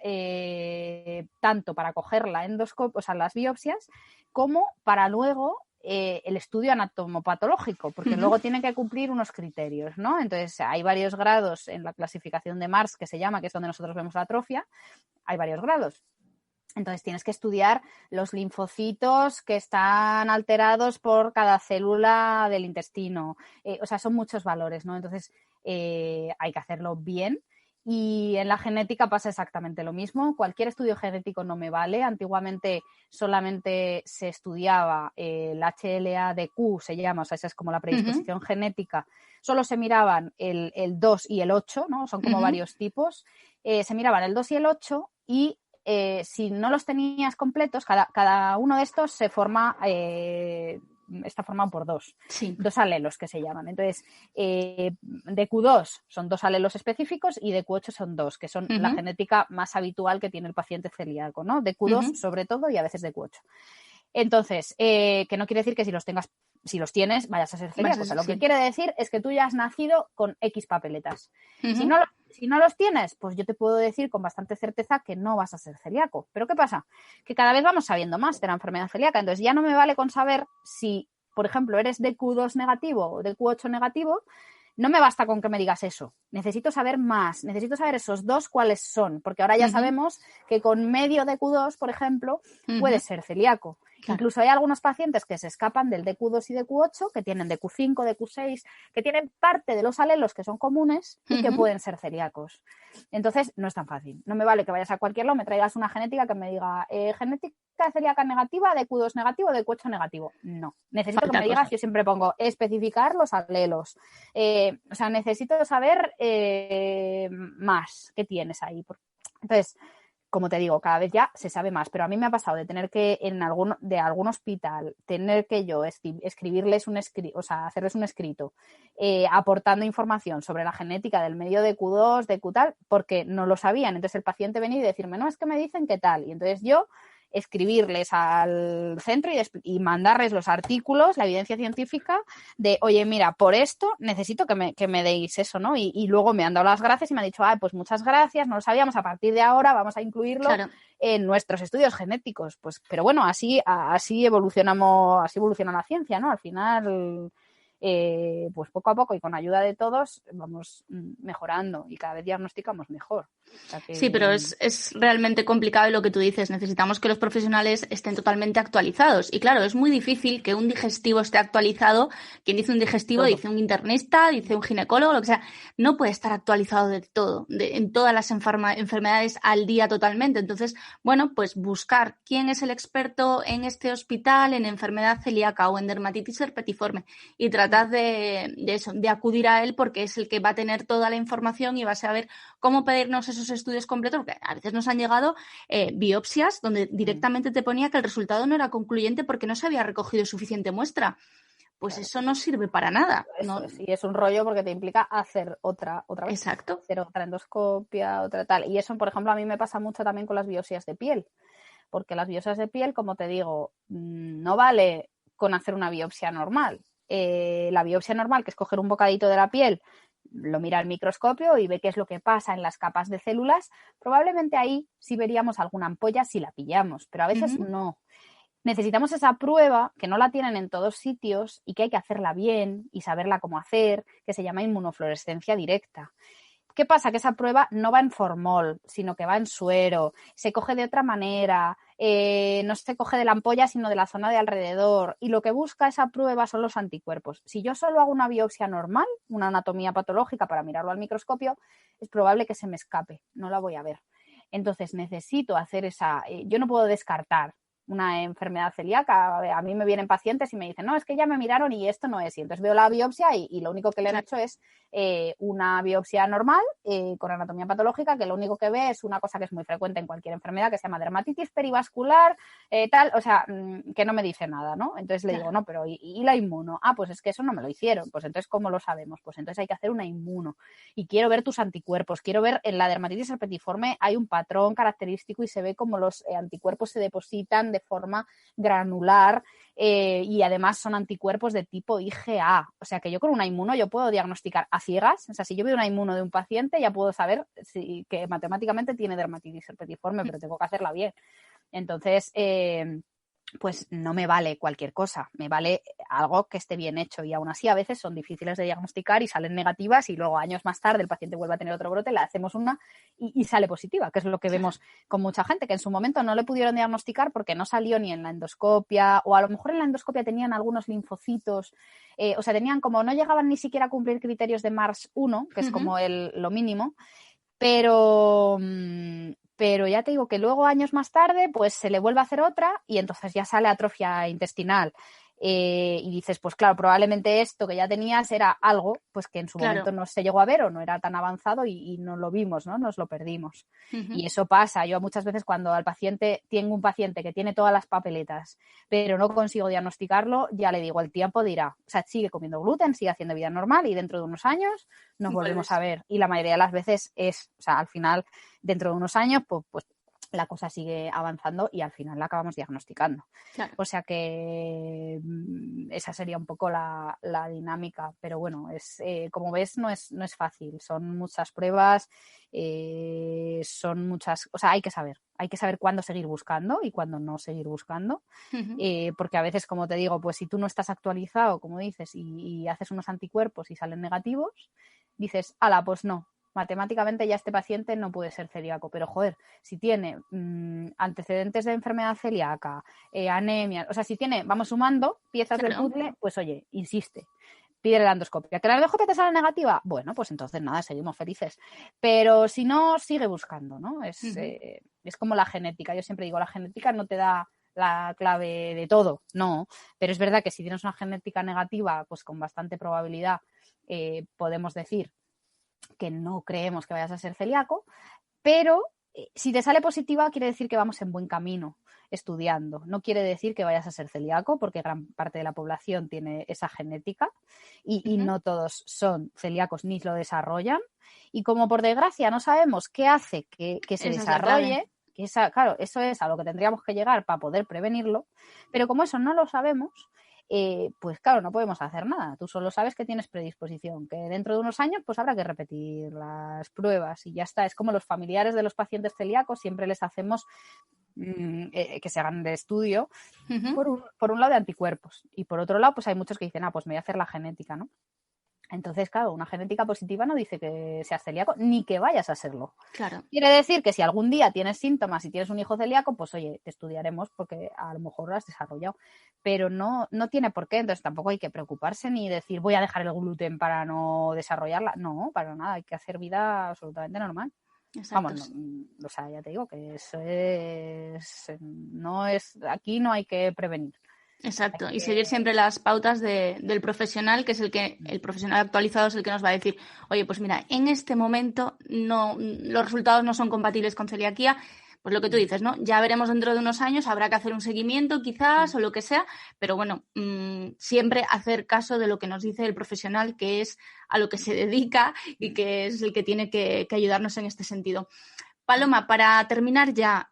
tanto para coger la endoscopia, o sea, las biopsias, como para luego el estudio anatomopatológico, porque luego tienen que cumplir unos criterios, ¿no? Entonces hay varios grados en la clasificación de Mars, que se llama, que es donde nosotros vemos la atrofia, hay varios grados. Entonces tienes que estudiar los linfocitos que están alterados por cada célula del intestino. O sea, son muchos valores, ¿no? Entonces hay que hacerlo bien. Y en la genética pasa exactamente lo mismo. Cualquier estudio genético no me vale. Antiguamente solamente se estudiaba el HLA-DQ, se llama, o sea, esa es como la predisposición genética. Solo se miraban el 2 y el 8, ¿no? Son como varios tipos. Se miraban el 2 y el 8 y si no los tenías completos, cada uno de estos se forma, está formado por dos alelos que se llaman. Entonces, DQ2 son 2 alelos específicos y DQ8 son 2, que son la genética más habitual que tiene el paciente celíaco, ¿no? DQ2 sobre todo y a veces DQ8. Entonces, que no quiere decir que si los tienes, vayas a ser celíaco. O sea, lo que quiere decir es que tú ya has nacido con X papeletas. Si no los tienes, pues yo te puedo decir con bastante certeza que no vas a ser celíaco. ¿Pero qué pasa? Que cada vez vamos sabiendo más de la enfermedad celíaca. Entonces ya no me vale con saber si, por ejemplo, eres DQ2 negativo o DQ8 negativo. No me basta con que me digas eso. Necesito saber más. Necesito saber esos dos cuáles son. Porque ahora ya sabemos que con medio DQ2, por ejemplo, puedes ser celíaco. Claro. Incluso hay algunos pacientes que se escapan del DQ2 y DQ8, que tienen DQ5, DQ6, que tienen parte de los alelos que son comunes y que pueden ser celíacos. Entonces, no es tan fácil. No me vale que vayas a cualquier lado, me traigas una genética que me diga genética celíaca negativa, DQ2 negativo, DQ8 negativo. No. Necesito que me digas, yo siempre pongo especificar los alelos. O sea, necesito saber más qué tienes ahí. Entonces, como te digo, cada vez ya se sabe más, pero a mí me ha pasado de tener que de algún hospital, tener que yo escribirles o sea, hacerles un escrito aportando información sobre la genética del medio de Q2, de Q tal, porque no lo sabían. Entonces el paciente venía y decirme, no, es que me dicen qué tal. Y entonces yo escribirles al centro y mandarles los artículos, la evidencia científica de, oye, mira, por esto necesito que me deis eso, ¿no? Y luego me han dado las gracias y me han dicho, pues muchas gracias, no lo sabíamos, a partir de ahora vamos a incluirlo en nuestros estudios genéticos. Pues, pero bueno, así evoluciona la ciencia, ¿no? Al final pues poco a poco y con ayuda de todos vamos mejorando y cada vez diagnosticamos mejor. O sea que... Sí, pero es realmente complicado y lo que tú dices, necesitamos que los profesionales estén totalmente actualizados. Y claro, es muy difícil que un digestivo esté actualizado. Quien dice un digestivo, todo. dice un internista, dice un ginecólogo, lo que sea. No puede estar actualizado de todo, en todas las enfermedades al día totalmente. Entonces, bueno, pues buscar quién es el experto en este hospital, en enfermedad celíaca o en dermatitis herpetiforme y tratar de eso, de acudir a él porque es el que va a tener toda la información y va a saber cómo pedirnos esos estudios completos, porque a veces nos han llegado biopsias donde directamente te ponía que el resultado no era concluyente porque no se había recogido suficiente muestra. Pues claro, eso no sirve para nada. eso No... sí, es un rollo porque te implica hacer otra vez. Exacto. Hacer otra endoscopia, otra tal. Y eso, por ejemplo, a mí me pasa mucho también con las biopsias de piel. Porque las biopsias de piel, como te digo, no vale con hacer una biopsia normal. La biopsia normal, que es coger un bocadito de la piel, lo mira al microscopio y ve qué es lo que pasa en las capas de células, probablemente ahí sí veríamos alguna ampolla si la pillamos, pero a veces no. Necesitamos esa prueba que no la tienen en todos sitios y que hay que hacerla bien y saberla cómo hacer, que se llama inmunofluorescencia directa. ¿Qué pasa? Que esa prueba no va en formol, sino que va en suero, se coge de otra manera, no se coge de la ampolla, sino de la zona de alrededor. Y lo que busca esa prueba son los anticuerpos. Si yo solo hago una biopsia normal, una anatomía patológica para mirarlo al microscopio, es probable que se me escape, no la voy a ver. Entonces necesito hacer esa... yo no puedo descartar una enfermedad celíaca. A mí me vienen pacientes y me dicen, no, es que ya me miraron y esto no es. Y entonces veo la biopsia y lo único que le han hecho es una biopsia normal con anatomía patológica, que lo único que ve es una cosa que es muy frecuente en cualquier enfermedad, que se llama dermatitis perivascular, tal, o sea, que no me dice nada, ¿no? Entonces le digo, no, pero ¿y la inmuno? Ah, pues es que eso no me lo hicieron. Pues entonces, ¿cómo lo sabemos? Pues entonces hay que hacer una inmuno. Y quiero ver tus anticuerpos, quiero ver, en la dermatitis herpetiforme hay un patrón característico y se ve cómo los anticuerpos se depositan de forma granular y además son anticuerpos de tipo IgA. O sea que yo con una inmuno yo puedo diagnosticar a ciegas. O sea, si yo veo una inmuno de un paciente ya puedo saber que matemáticamente tiene dermatitis herpetiforme, pero tengo que hacerla bien. Entonces, pues no me vale cualquier cosa, me vale algo que esté bien hecho y aún así a veces son difíciles de diagnosticar y salen negativas y luego años más tarde el paciente vuelve a tener otro brote, le hacemos una y sale positiva, que es lo que vemos con mucha gente, que en su momento no le pudieron diagnosticar porque no salió ni en la endoscopia o a lo mejor en la endoscopia tenían algunos linfocitos, o sea, tenían como no llegaban ni siquiera a cumplir criterios de Mars-1, que es como lo mínimo, pero ya te digo que luego años más tarde pues se le vuelve a hacer otra y entonces ya sale atrofia intestinal y dices pues claro, probablemente esto que ya tenías era algo pues que en su momento no se llegó a ver o no era tan avanzado y no lo vimos, ¿no? Nos lo perdimos. Y eso pasa. Yo muchas veces cuando tengo un paciente que tiene todas las papeletas pero no consigo diagnosticarlo, ya le digo, el tiempo dirá, o sea, sigue comiendo gluten, sigue haciendo vida normal y dentro de unos años nos volvemos a ver. Y la mayoría de las veces o sea, al final, dentro de unos años, pues la cosa sigue avanzando y al final la acabamos diagnosticando. Claro. O sea que esa sería un poco la dinámica, pero bueno, como ves no es fácil, son muchas pruebas, son muchas, o sea, hay que saber cuándo seguir buscando y cuándo no seguir buscando, porque a veces, como te digo, pues si tú no estás actualizado, como dices, y haces unos anticuerpos y salen negativos, dices, ala, pues no. Matemáticamente ya este paciente no puede ser celíaco, pero joder, si tiene antecedentes de enfermedad celíaca, anemia, o sea, si tiene, vamos sumando piezas del puzzle, pues oye, insiste, pide la endoscopia. ¿Que la endoscopia te sale negativa? Bueno, pues entonces nada, seguimos felices. Pero si no, sigue buscando, ¿no? Es como la genética. Yo siempre digo, la genética no te da la clave de todo, no, pero es verdad que si tienes una genética negativa, pues con bastante probabilidad podemos decir que no creemos que vayas a ser celíaco, pero si te sale positiva quiere decir que vamos en buen camino estudiando. No quiere decir que vayas a ser celíaco porque gran parte de la población tiene esa genética y no todos son celíacos ni lo desarrollan. Y como por desgracia no sabemos qué hace que se desarrolle, claro, eso es a lo que tendríamos que llegar para poder prevenirlo, pero como eso no lo sabemos, pues claro, no podemos hacer nada. Tú solo sabes que tienes predisposición, que dentro de unos años pues habrá que repetir las pruebas y ya está. Es como los familiares de los pacientes celíacos, siempre les hacemos que se hagan de estudio, Ujú. por un lado de anticuerpos. Y por otro lado, pues hay muchos que dicen, pues me voy a hacer la genética, ¿no? Entonces, claro, una genética positiva no dice que seas celíaco ni que vayas a serlo. Claro. Quiere decir que si algún día tienes síntomas y tienes un hijo celíaco, pues oye, te estudiaremos porque a lo mejor lo has desarrollado. Pero no tiene por qué, entonces tampoco hay que preocuparse ni decir voy a dejar el gluten para no desarrollarla. No, para nada, hay que hacer vida absolutamente normal. Exacto. Vamos, o sea, ya te digo que eso no es, aquí no hay que prevenir. Hay Exacto, y seguir que, siempre las pautas del profesional, que es el profesional actualizado es el que nos va a decir, oye, pues mira, en este momento no, los resultados no son compatibles con celiaquía, pues lo que tú dices, ¿no? Ya veremos dentro de unos años, habrá que hacer un seguimiento quizás o lo que sea, pero bueno, siempre hacer caso de lo que nos dice el profesional, que es a lo que se dedica y que es el que tiene que ayudarnos en este sentido. Paloma, para terminar ya,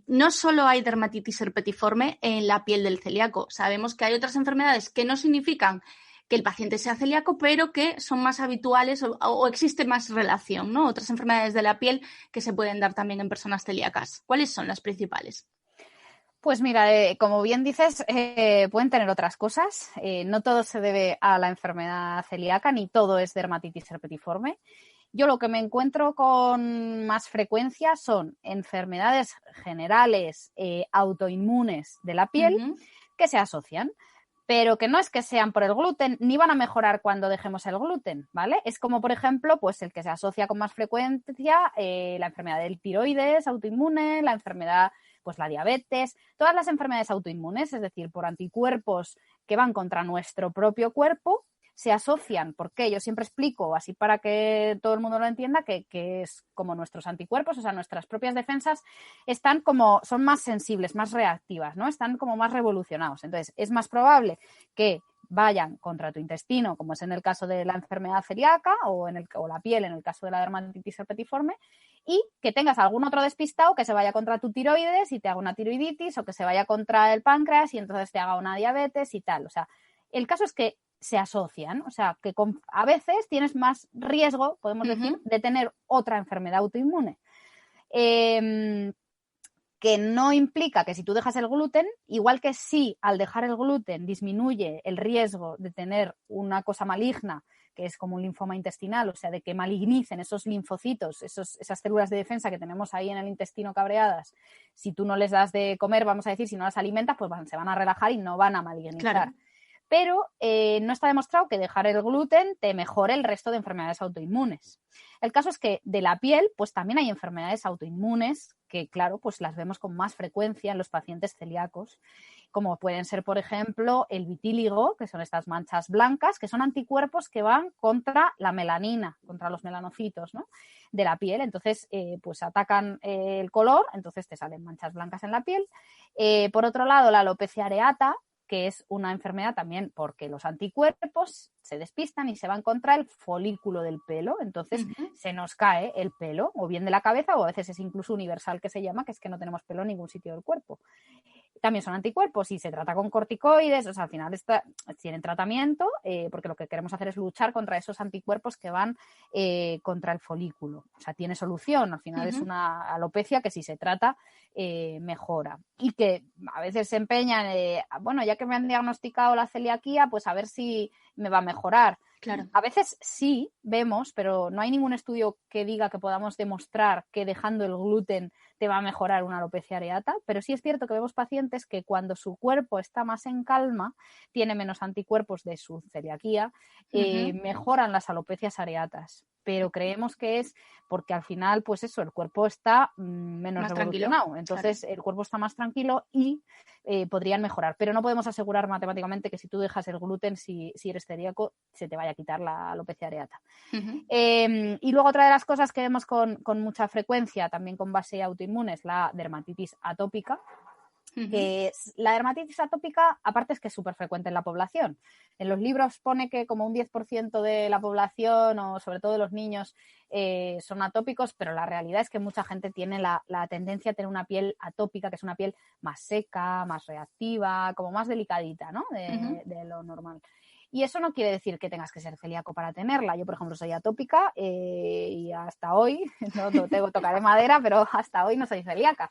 no solo hay dermatitis herpetiforme en la piel del celíaco, sabemos que hay otras enfermedades que no significan que el paciente sea celíaco, pero que son más habituales o existe más relación, ¿no? Otras enfermedades de la piel que se pueden dar también en personas celíacas. ¿Cuáles son las principales? Pues mira, como bien dices, pueden tener otras cosas. No todo se debe a la enfermedad celíaca, ni todo es dermatitis herpetiforme. Yo lo que me encuentro con más frecuencia son enfermedades generales autoinmunes de la piel que se asocian, pero que no es que sean por el gluten, ni van a mejorar cuando dejemos el gluten, ¿vale? Es como, por ejemplo, pues el que se asocia con más frecuencia la enfermedad del tiroides autoinmune, la enfermedad, pues la diabetes, todas las enfermedades autoinmunes, es decir, por anticuerpos que van contra nuestro propio cuerpo, se asocian, porque yo siempre explico, así para que todo el mundo lo entienda, que es como nuestros anticuerpos, o sea, nuestras propias defensas están como, son más sensibles, más reactivas, ¿no? Están como más revolucionados. Entonces, es más probable que vayan contra tu intestino, como es en el caso de la enfermedad celíaca o la piel, en el caso de la dermatitis herpetiforme, y que tengas algún otro despistado que se vaya contra tu tiroides y te haga una tiroiditis, o que se vaya contra el páncreas y entonces te haga una diabetes y tal. O sea, el caso es que se asocian, o sea, que a veces tienes más riesgo, podemos decir, de tener otra enfermedad autoinmune. Que no implica que si tú dejas el gluten, igual que si al dejar el gluten disminuye el riesgo de tener una cosa maligna, que es como un linfoma intestinal, o sea, de que malignicen esos linfocitos, esas células de defensa que tenemos ahí en el intestino cabreadas, si tú no les das de comer, vamos a decir, si no las alimentas, pues se van a relajar y no van a malignizar. Claro. Pero no está demostrado que dejar el gluten te mejore el resto de enfermedades autoinmunes. El caso es que de la piel, pues también hay enfermedades autoinmunes que, claro, pues las vemos con más frecuencia en los pacientes celíacos, como pueden ser, por ejemplo, el vitíligo, que son estas manchas blancas, que son anticuerpos que van contra la melanina, contra los melanocitos, ¿no?, de la piel. Entonces, pues atacan el color, entonces te salen manchas blancas en la piel. Por otro lado, la alopecia areata, que es una enfermedad también porque los anticuerpos se despistan y se van contra el folículo del pelo, entonces se nos cae el pelo, o bien de la cabeza, o a veces es incluso universal, que se llama, que es que no tenemos pelo en ningún sitio del cuerpo. También son anticuerpos y se trata con corticoides, o sea, al final tienen tratamiento, porque lo que queremos hacer es luchar contra esos anticuerpos que van contra el folículo. O sea, tiene solución, al final es una alopecia que si se trata mejora. Y que a veces se empeñan, bueno, ya que me han diagnosticado la celiaquía, pues a ver si me va a mejorar. Claro. A veces sí vemos, pero no hay ningún estudio que diga que podamos demostrar que dejando el gluten te va a mejorar una alopecia areata, pero sí es cierto que vemos pacientes que cuando su cuerpo está más en calma, tiene menos anticuerpos de su celiaquía, mejoran las alopecias areatas. Pero creemos que es porque al final, pues eso, el cuerpo está menos Más revolucionado. tranquilo. Entonces, Claro. el cuerpo está más tranquilo y podrían mejorar. Pero no podemos asegurar matemáticamente que si tú dejas el gluten, si eres celíaco, se te vaya a quitar la alopecia areata. Y luego otra de las cosas que vemos con mucha frecuencia, también con base autoinmune, es la dermatitis atópica. Que la dermatitis atópica, aparte es que es súper frecuente en la población. En los libros pone que como un 10% de la población, o sobre todo de los niños, son atópicos, pero la realidad es que mucha gente tiene la tendencia a tener una piel atópica, que es una piel más seca, más reactiva, como más delicadita, ¿no?, de lo normal. Y eso no quiere decir que tengas que ser celíaco para tenerla. Yo, por ejemplo, soy atópica y hasta hoy, no tocaré madera, pero hasta hoy no soy celíaca.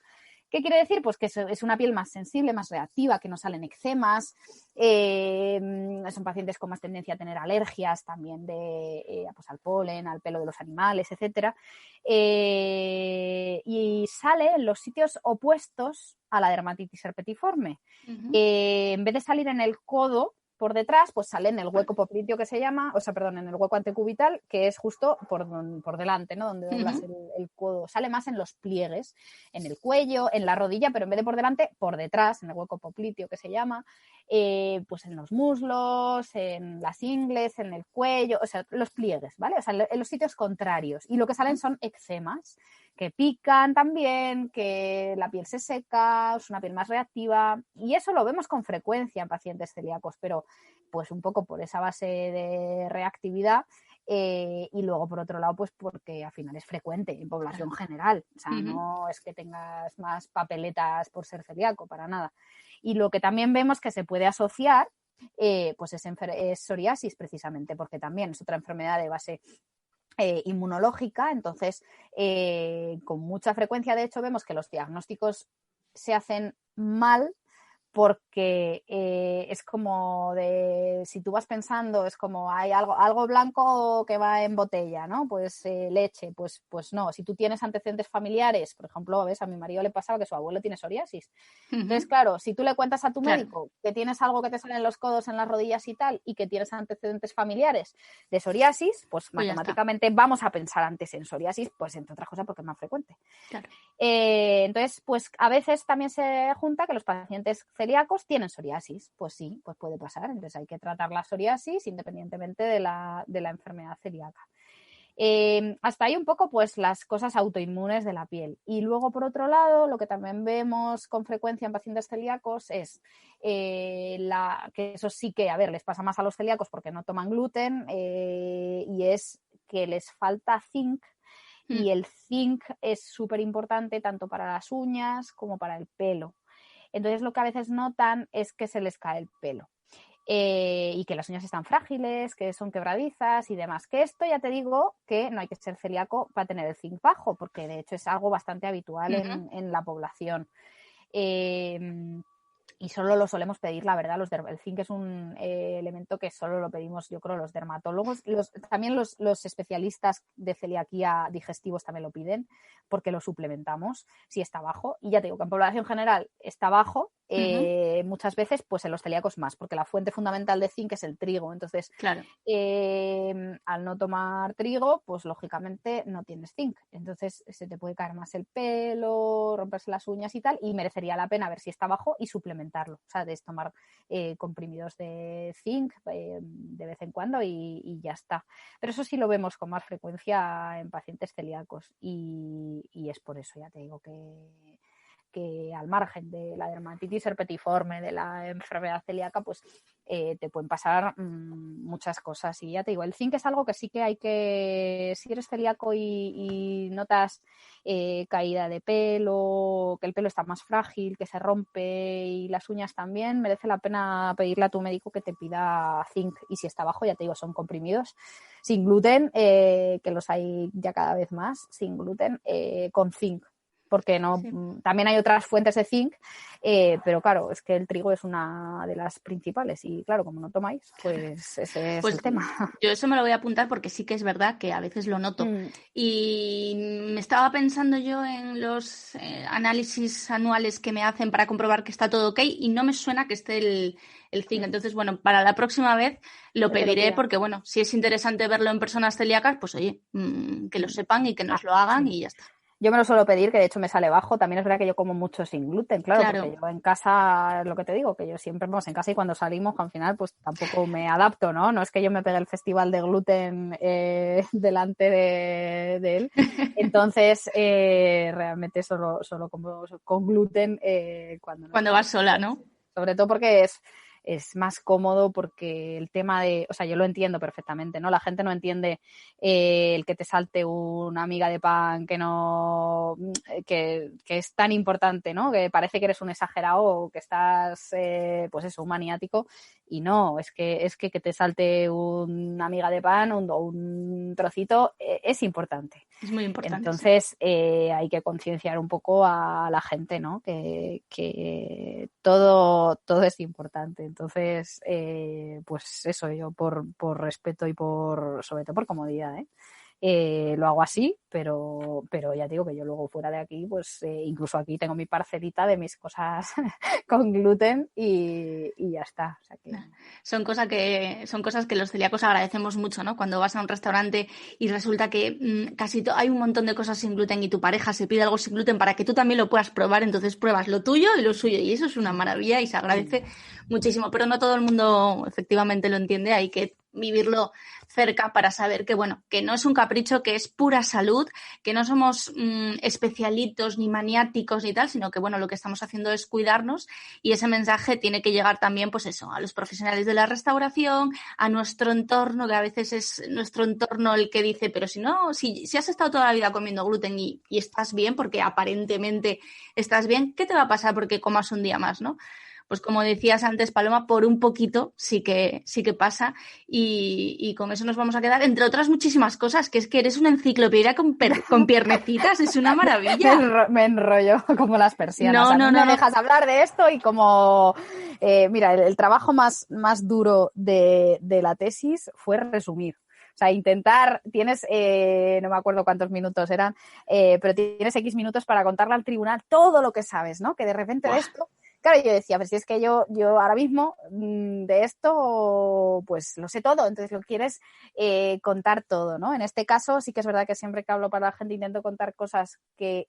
¿Qué quiere decir? Pues que es una piel más sensible, más reactiva, que no salen eczemas, son pacientes con más tendencia a tener alergias también pues al polen, al pelo de los animales, etcétera. Y sale en los sitios opuestos a la dermatitis herpetiforme. Uh-huh. En vez de salir en el codo por detrás, pues sale en el hueco popliteo que se llama, en el hueco antecubital, que es justo por delante, ¿no? Donde doblas el codo. Sale más en los pliegues, en el cuello, en la rodilla, pero en vez de por delante, por detrás, en el hueco popliteo que se llama, pues en los muslos, en las ingles, en el cuello, o sea, los pliegues, ¿vale? O sea, en los sitios contrarios. Y lo que salen son eczemas, que pican también, que la piel se seca, es una piel más reactiva, y eso lo vemos con frecuencia en pacientes celíacos, pero pues un poco por esa base de reactividad y luego por otro lado pues porque al final es frecuente en población general, o sea, no es que tengas más papeletas por ser celíaco, para nada. Y lo que también vemos que se puede asociar pues es psoriasis precisamente, porque también es otra enfermedad de base inmunológica, entonces con mucha frecuencia de hecho vemos que los diagnósticos se hacen mal porque es como de, si tú vas pensando, es como hay algo blanco que va en botella, ¿no? Pues leche, pues no. Si tú tienes antecedentes familiares, por ejemplo, ¿ves? A mi marido le pasaba que su abuelo tiene psoriasis. Entonces, claro, si tú le cuentas a tu médico que tienes algo que te sale en los codos, en las rodillas y tal, y que tienes antecedentes familiares de psoriasis, pues matemáticamente vamos a pensar antes en psoriasis, pues entre otras cosas porque es más frecuente. Claro. Entonces, pues a veces también se junta que los pacientes celíacos tienen psoriasis. Pues sí, pues puede pasar. Entonces hay que tratar la psoriasis independientemente de la enfermedad celíaca. Hasta ahí un poco pues las cosas autoinmunes de la piel. Y luego, por otro lado, lo que también vemos con frecuencia en pacientes celíacos es que eso sí que, a ver, les pasa más a los celíacos porque no toman gluten y es que les falta zinc. Y el zinc es súper importante tanto para las uñas como para el pelo. Entonces lo que a veces notan es que se les cae el pelo y que las uñas están frágiles, que son quebradizas y demás. Que esto ya te digo que no hay que ser celíaco para tener el zinc bajo, porque de hecho es algo bastante habitual en la población. Y solo lo solemos pedir, la verdad, el zinc es un elemento que solo lo pedimos, yo creo, los dermatólogos. También los especialistas de celiaquía digestivos también lo piden, porque lo suplementamos si está bajo. Y ya te digo que en población general está bajo, muchas veces pues en los celíacos más, porque la fuente fundamental de zinc es el trigo. Entonces, al no tomar trigo, pues lógicamente no tienes zinc. Entonces se te puede caer más el pelo, romperse las uñas y tal, y merecería la pena ver si está bajo y suplementarlo. O sea, de tomar comprimidos de zinc de vez en cuando y ya está. Pero eso sí lo vemos con más frecuencia en pacientes celíacos y es por eso, ya te digo, que al margen de la dermatitis herpetiforme, de la enfermedad celíaca, pues te pueden pasar muchas cosas. Y ya te digo, el zinc es algo que sí que hay que, si eres celíaco y notas caída de pelo, que el pelo está más frágil, que se rompe y las uñas también, merece la pena pedirle a tu médico que te pida zinc. Y si está bajo, ya te digo, son comprimidos sin gluten, que los hay ya cada vez más, sin gluten, con zinc. Porque también hay otras fuentes de zinc, pero claro, es que el trigo es una de las principales y claro, como no tomáis, pues ese es el tema. Yo eso me lo voy a apuntar porque sí que es verdad que a veces lo noto. Y me estaba pensando yo en los análisis anuales que me hacen para comprobar que está todo ok y no me suena que esté el zinc. Entonces, bueno, para la próxima vez lo pediré porque, bueno, si es interesante verlo en personas celíacas, pues oye, que lo sepan y que nos lo hagan y ya está. Yo me lo suelo pedir, que de hecho me sale bajo. También es verdad que yo como mucho sin gluten, claro. Porque yo en casa, lo que te digo, que yo siempre vamos en casa y cuando salimos, al final, pues tampoco me adapto, ¿no? No es que yo me pegue el festival de gluten delante de él. Entonces, realmente solo como con gluten cuando vas sola, ¿no? Sobre todo porque es es más cómodo porque el tema de, o sea, yo lo entiendo perfectamente, ¿no? La gente no entiende el que te salte una miga de pan que es tan importante, ¿no? Que parece que eres un exagerado o que estás, pues eso, un maniático, y no, es que te salte una miga de pan o un trocito es importante. Es muy importante. Entonces, hay que concienciar un poco a la gente, ¿no? Que todo es importante. Entonces, pues eso, yo por respeto y sobre todo por comodidad, lo hago así, pero ya te digo que yo luego fuera de aquí, pues incluso aquí tengo mi parcelita de mis cosas con gluten y ya está. O sea que... Son cosas que los celíacos agradecemos mucho, ¿no? Cuando vas a un restaurante y resulta que hay un montón de cosas sin gluten y tu pareja se pide algo sin gluten para que tú también lo puedas probar, entonces pruebas lo tuyo y lo suyo, y eso es una maravilla y se agradece muchísimo, pero no todo el mundo efectivamente lo entiende, hay que vivirlo cerca para saber que, bueno, que no es un capricho, que es pura salud, que no somos especialitos ni maniáticos ni tal, sino que, bueno, lo que estamos haciendo es cuidarnos, y ese mensaje tiene que llegar también, pues eso, a los profesionales de la restauración, a nuestro entorno, que a veces es nuestro entorno el que dice, pero si has estado toda la vida comiendo gluten y estás bien, porque aparentemente estás bien, ¿qué te va a pasar porque comas un día más, no? Pues como decías antes, Paloma, por un poquito sí que pasa, y con eso nos vamos a quedar, entre otras muchísimas cosas, que es que eres una enciclopedia con piernecitas, es una maravilla. Me enrollo como las persianas. No me dejas hablar de esto y como... mira, el trabajo más duro de la tesis fue resumir. O sea, tienes, no me acuerdo cuántos minutos eran, pero tienes X minutos para contarle al tribunal todo lo que sabes, ¿no? Que de repente de esto... Claro, yo decía, pero si es que yo ahora mismo de esto pues lo sé todo, entonces lo quieres contar todo, ¿no? En este caso sí que es verdad que siempre que hablo para la gente intento contar cosas que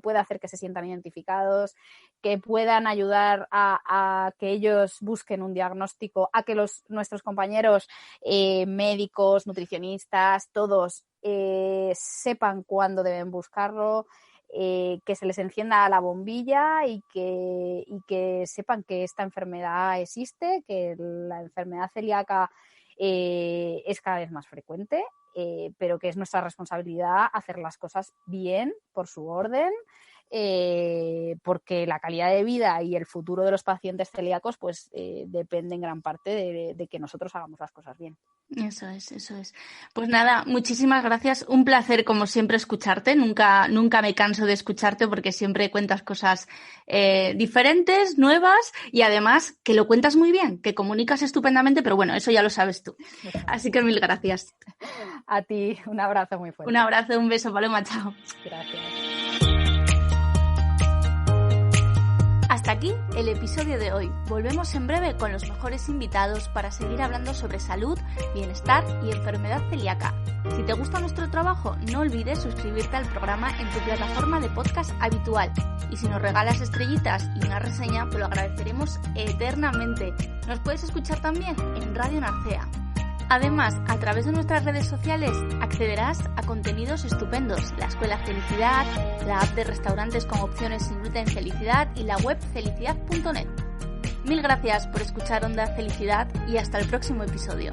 pueda hacer que se sientan identificados, que puedan ayudar a que ellos busquen un diagnóstico, a que nuestros compañeros médicos, nutricionistas, todos sepan cuándo deben buscarlo, que se les encienda la bombilla y que sepan que esta enfermedad existe, que la enfermedad celíaca es cada vez más frecuente, pero que es nuestra responsabilidad hacer las cosas bien, por su orden, porque la calidad de vida y el futuro de los pacientes celíacos pues depende en gran parte de que nosotros hagamos las cosas bien. Eso es. Pues nada, muchísimas gracias. Un placer, como siempre, escucharte. Nunca me canso de escucharte porque siempre cuentas cosas diferentes, nuevas, y además que lo cuentas muy bien, que comunicas estupendamente, pero bueno, eso ya lo sabes tú. Así que mil gracias. A ti, un abrazo muy fuerte. Un abrazo, un beso, Paloma, chao. Gracias. Hasta aquí el episodio de hoy. Volvemos en breve con los mejores invitados para seguir hablando sobre salud, bienestar y enfermedad celíaca. Si te gusta nuestro trabajo, no olvides suscribirte al programa en tu plataforma de podcast habitual. Y si nos regalas estrellitas y una reseña, te lo agradeceremos eternamente. Nos puedes escuchar también en Radio Narcea. Además, a través de nuestras redes sociales accederás a contenidos estupendos, la Escuela Felicidad, la app de restaurantes con opciones sin gluten Felicidad y la web felicidad.net. Mil gracias por escuchar Onda Felicidad y hasta el próximo episodio.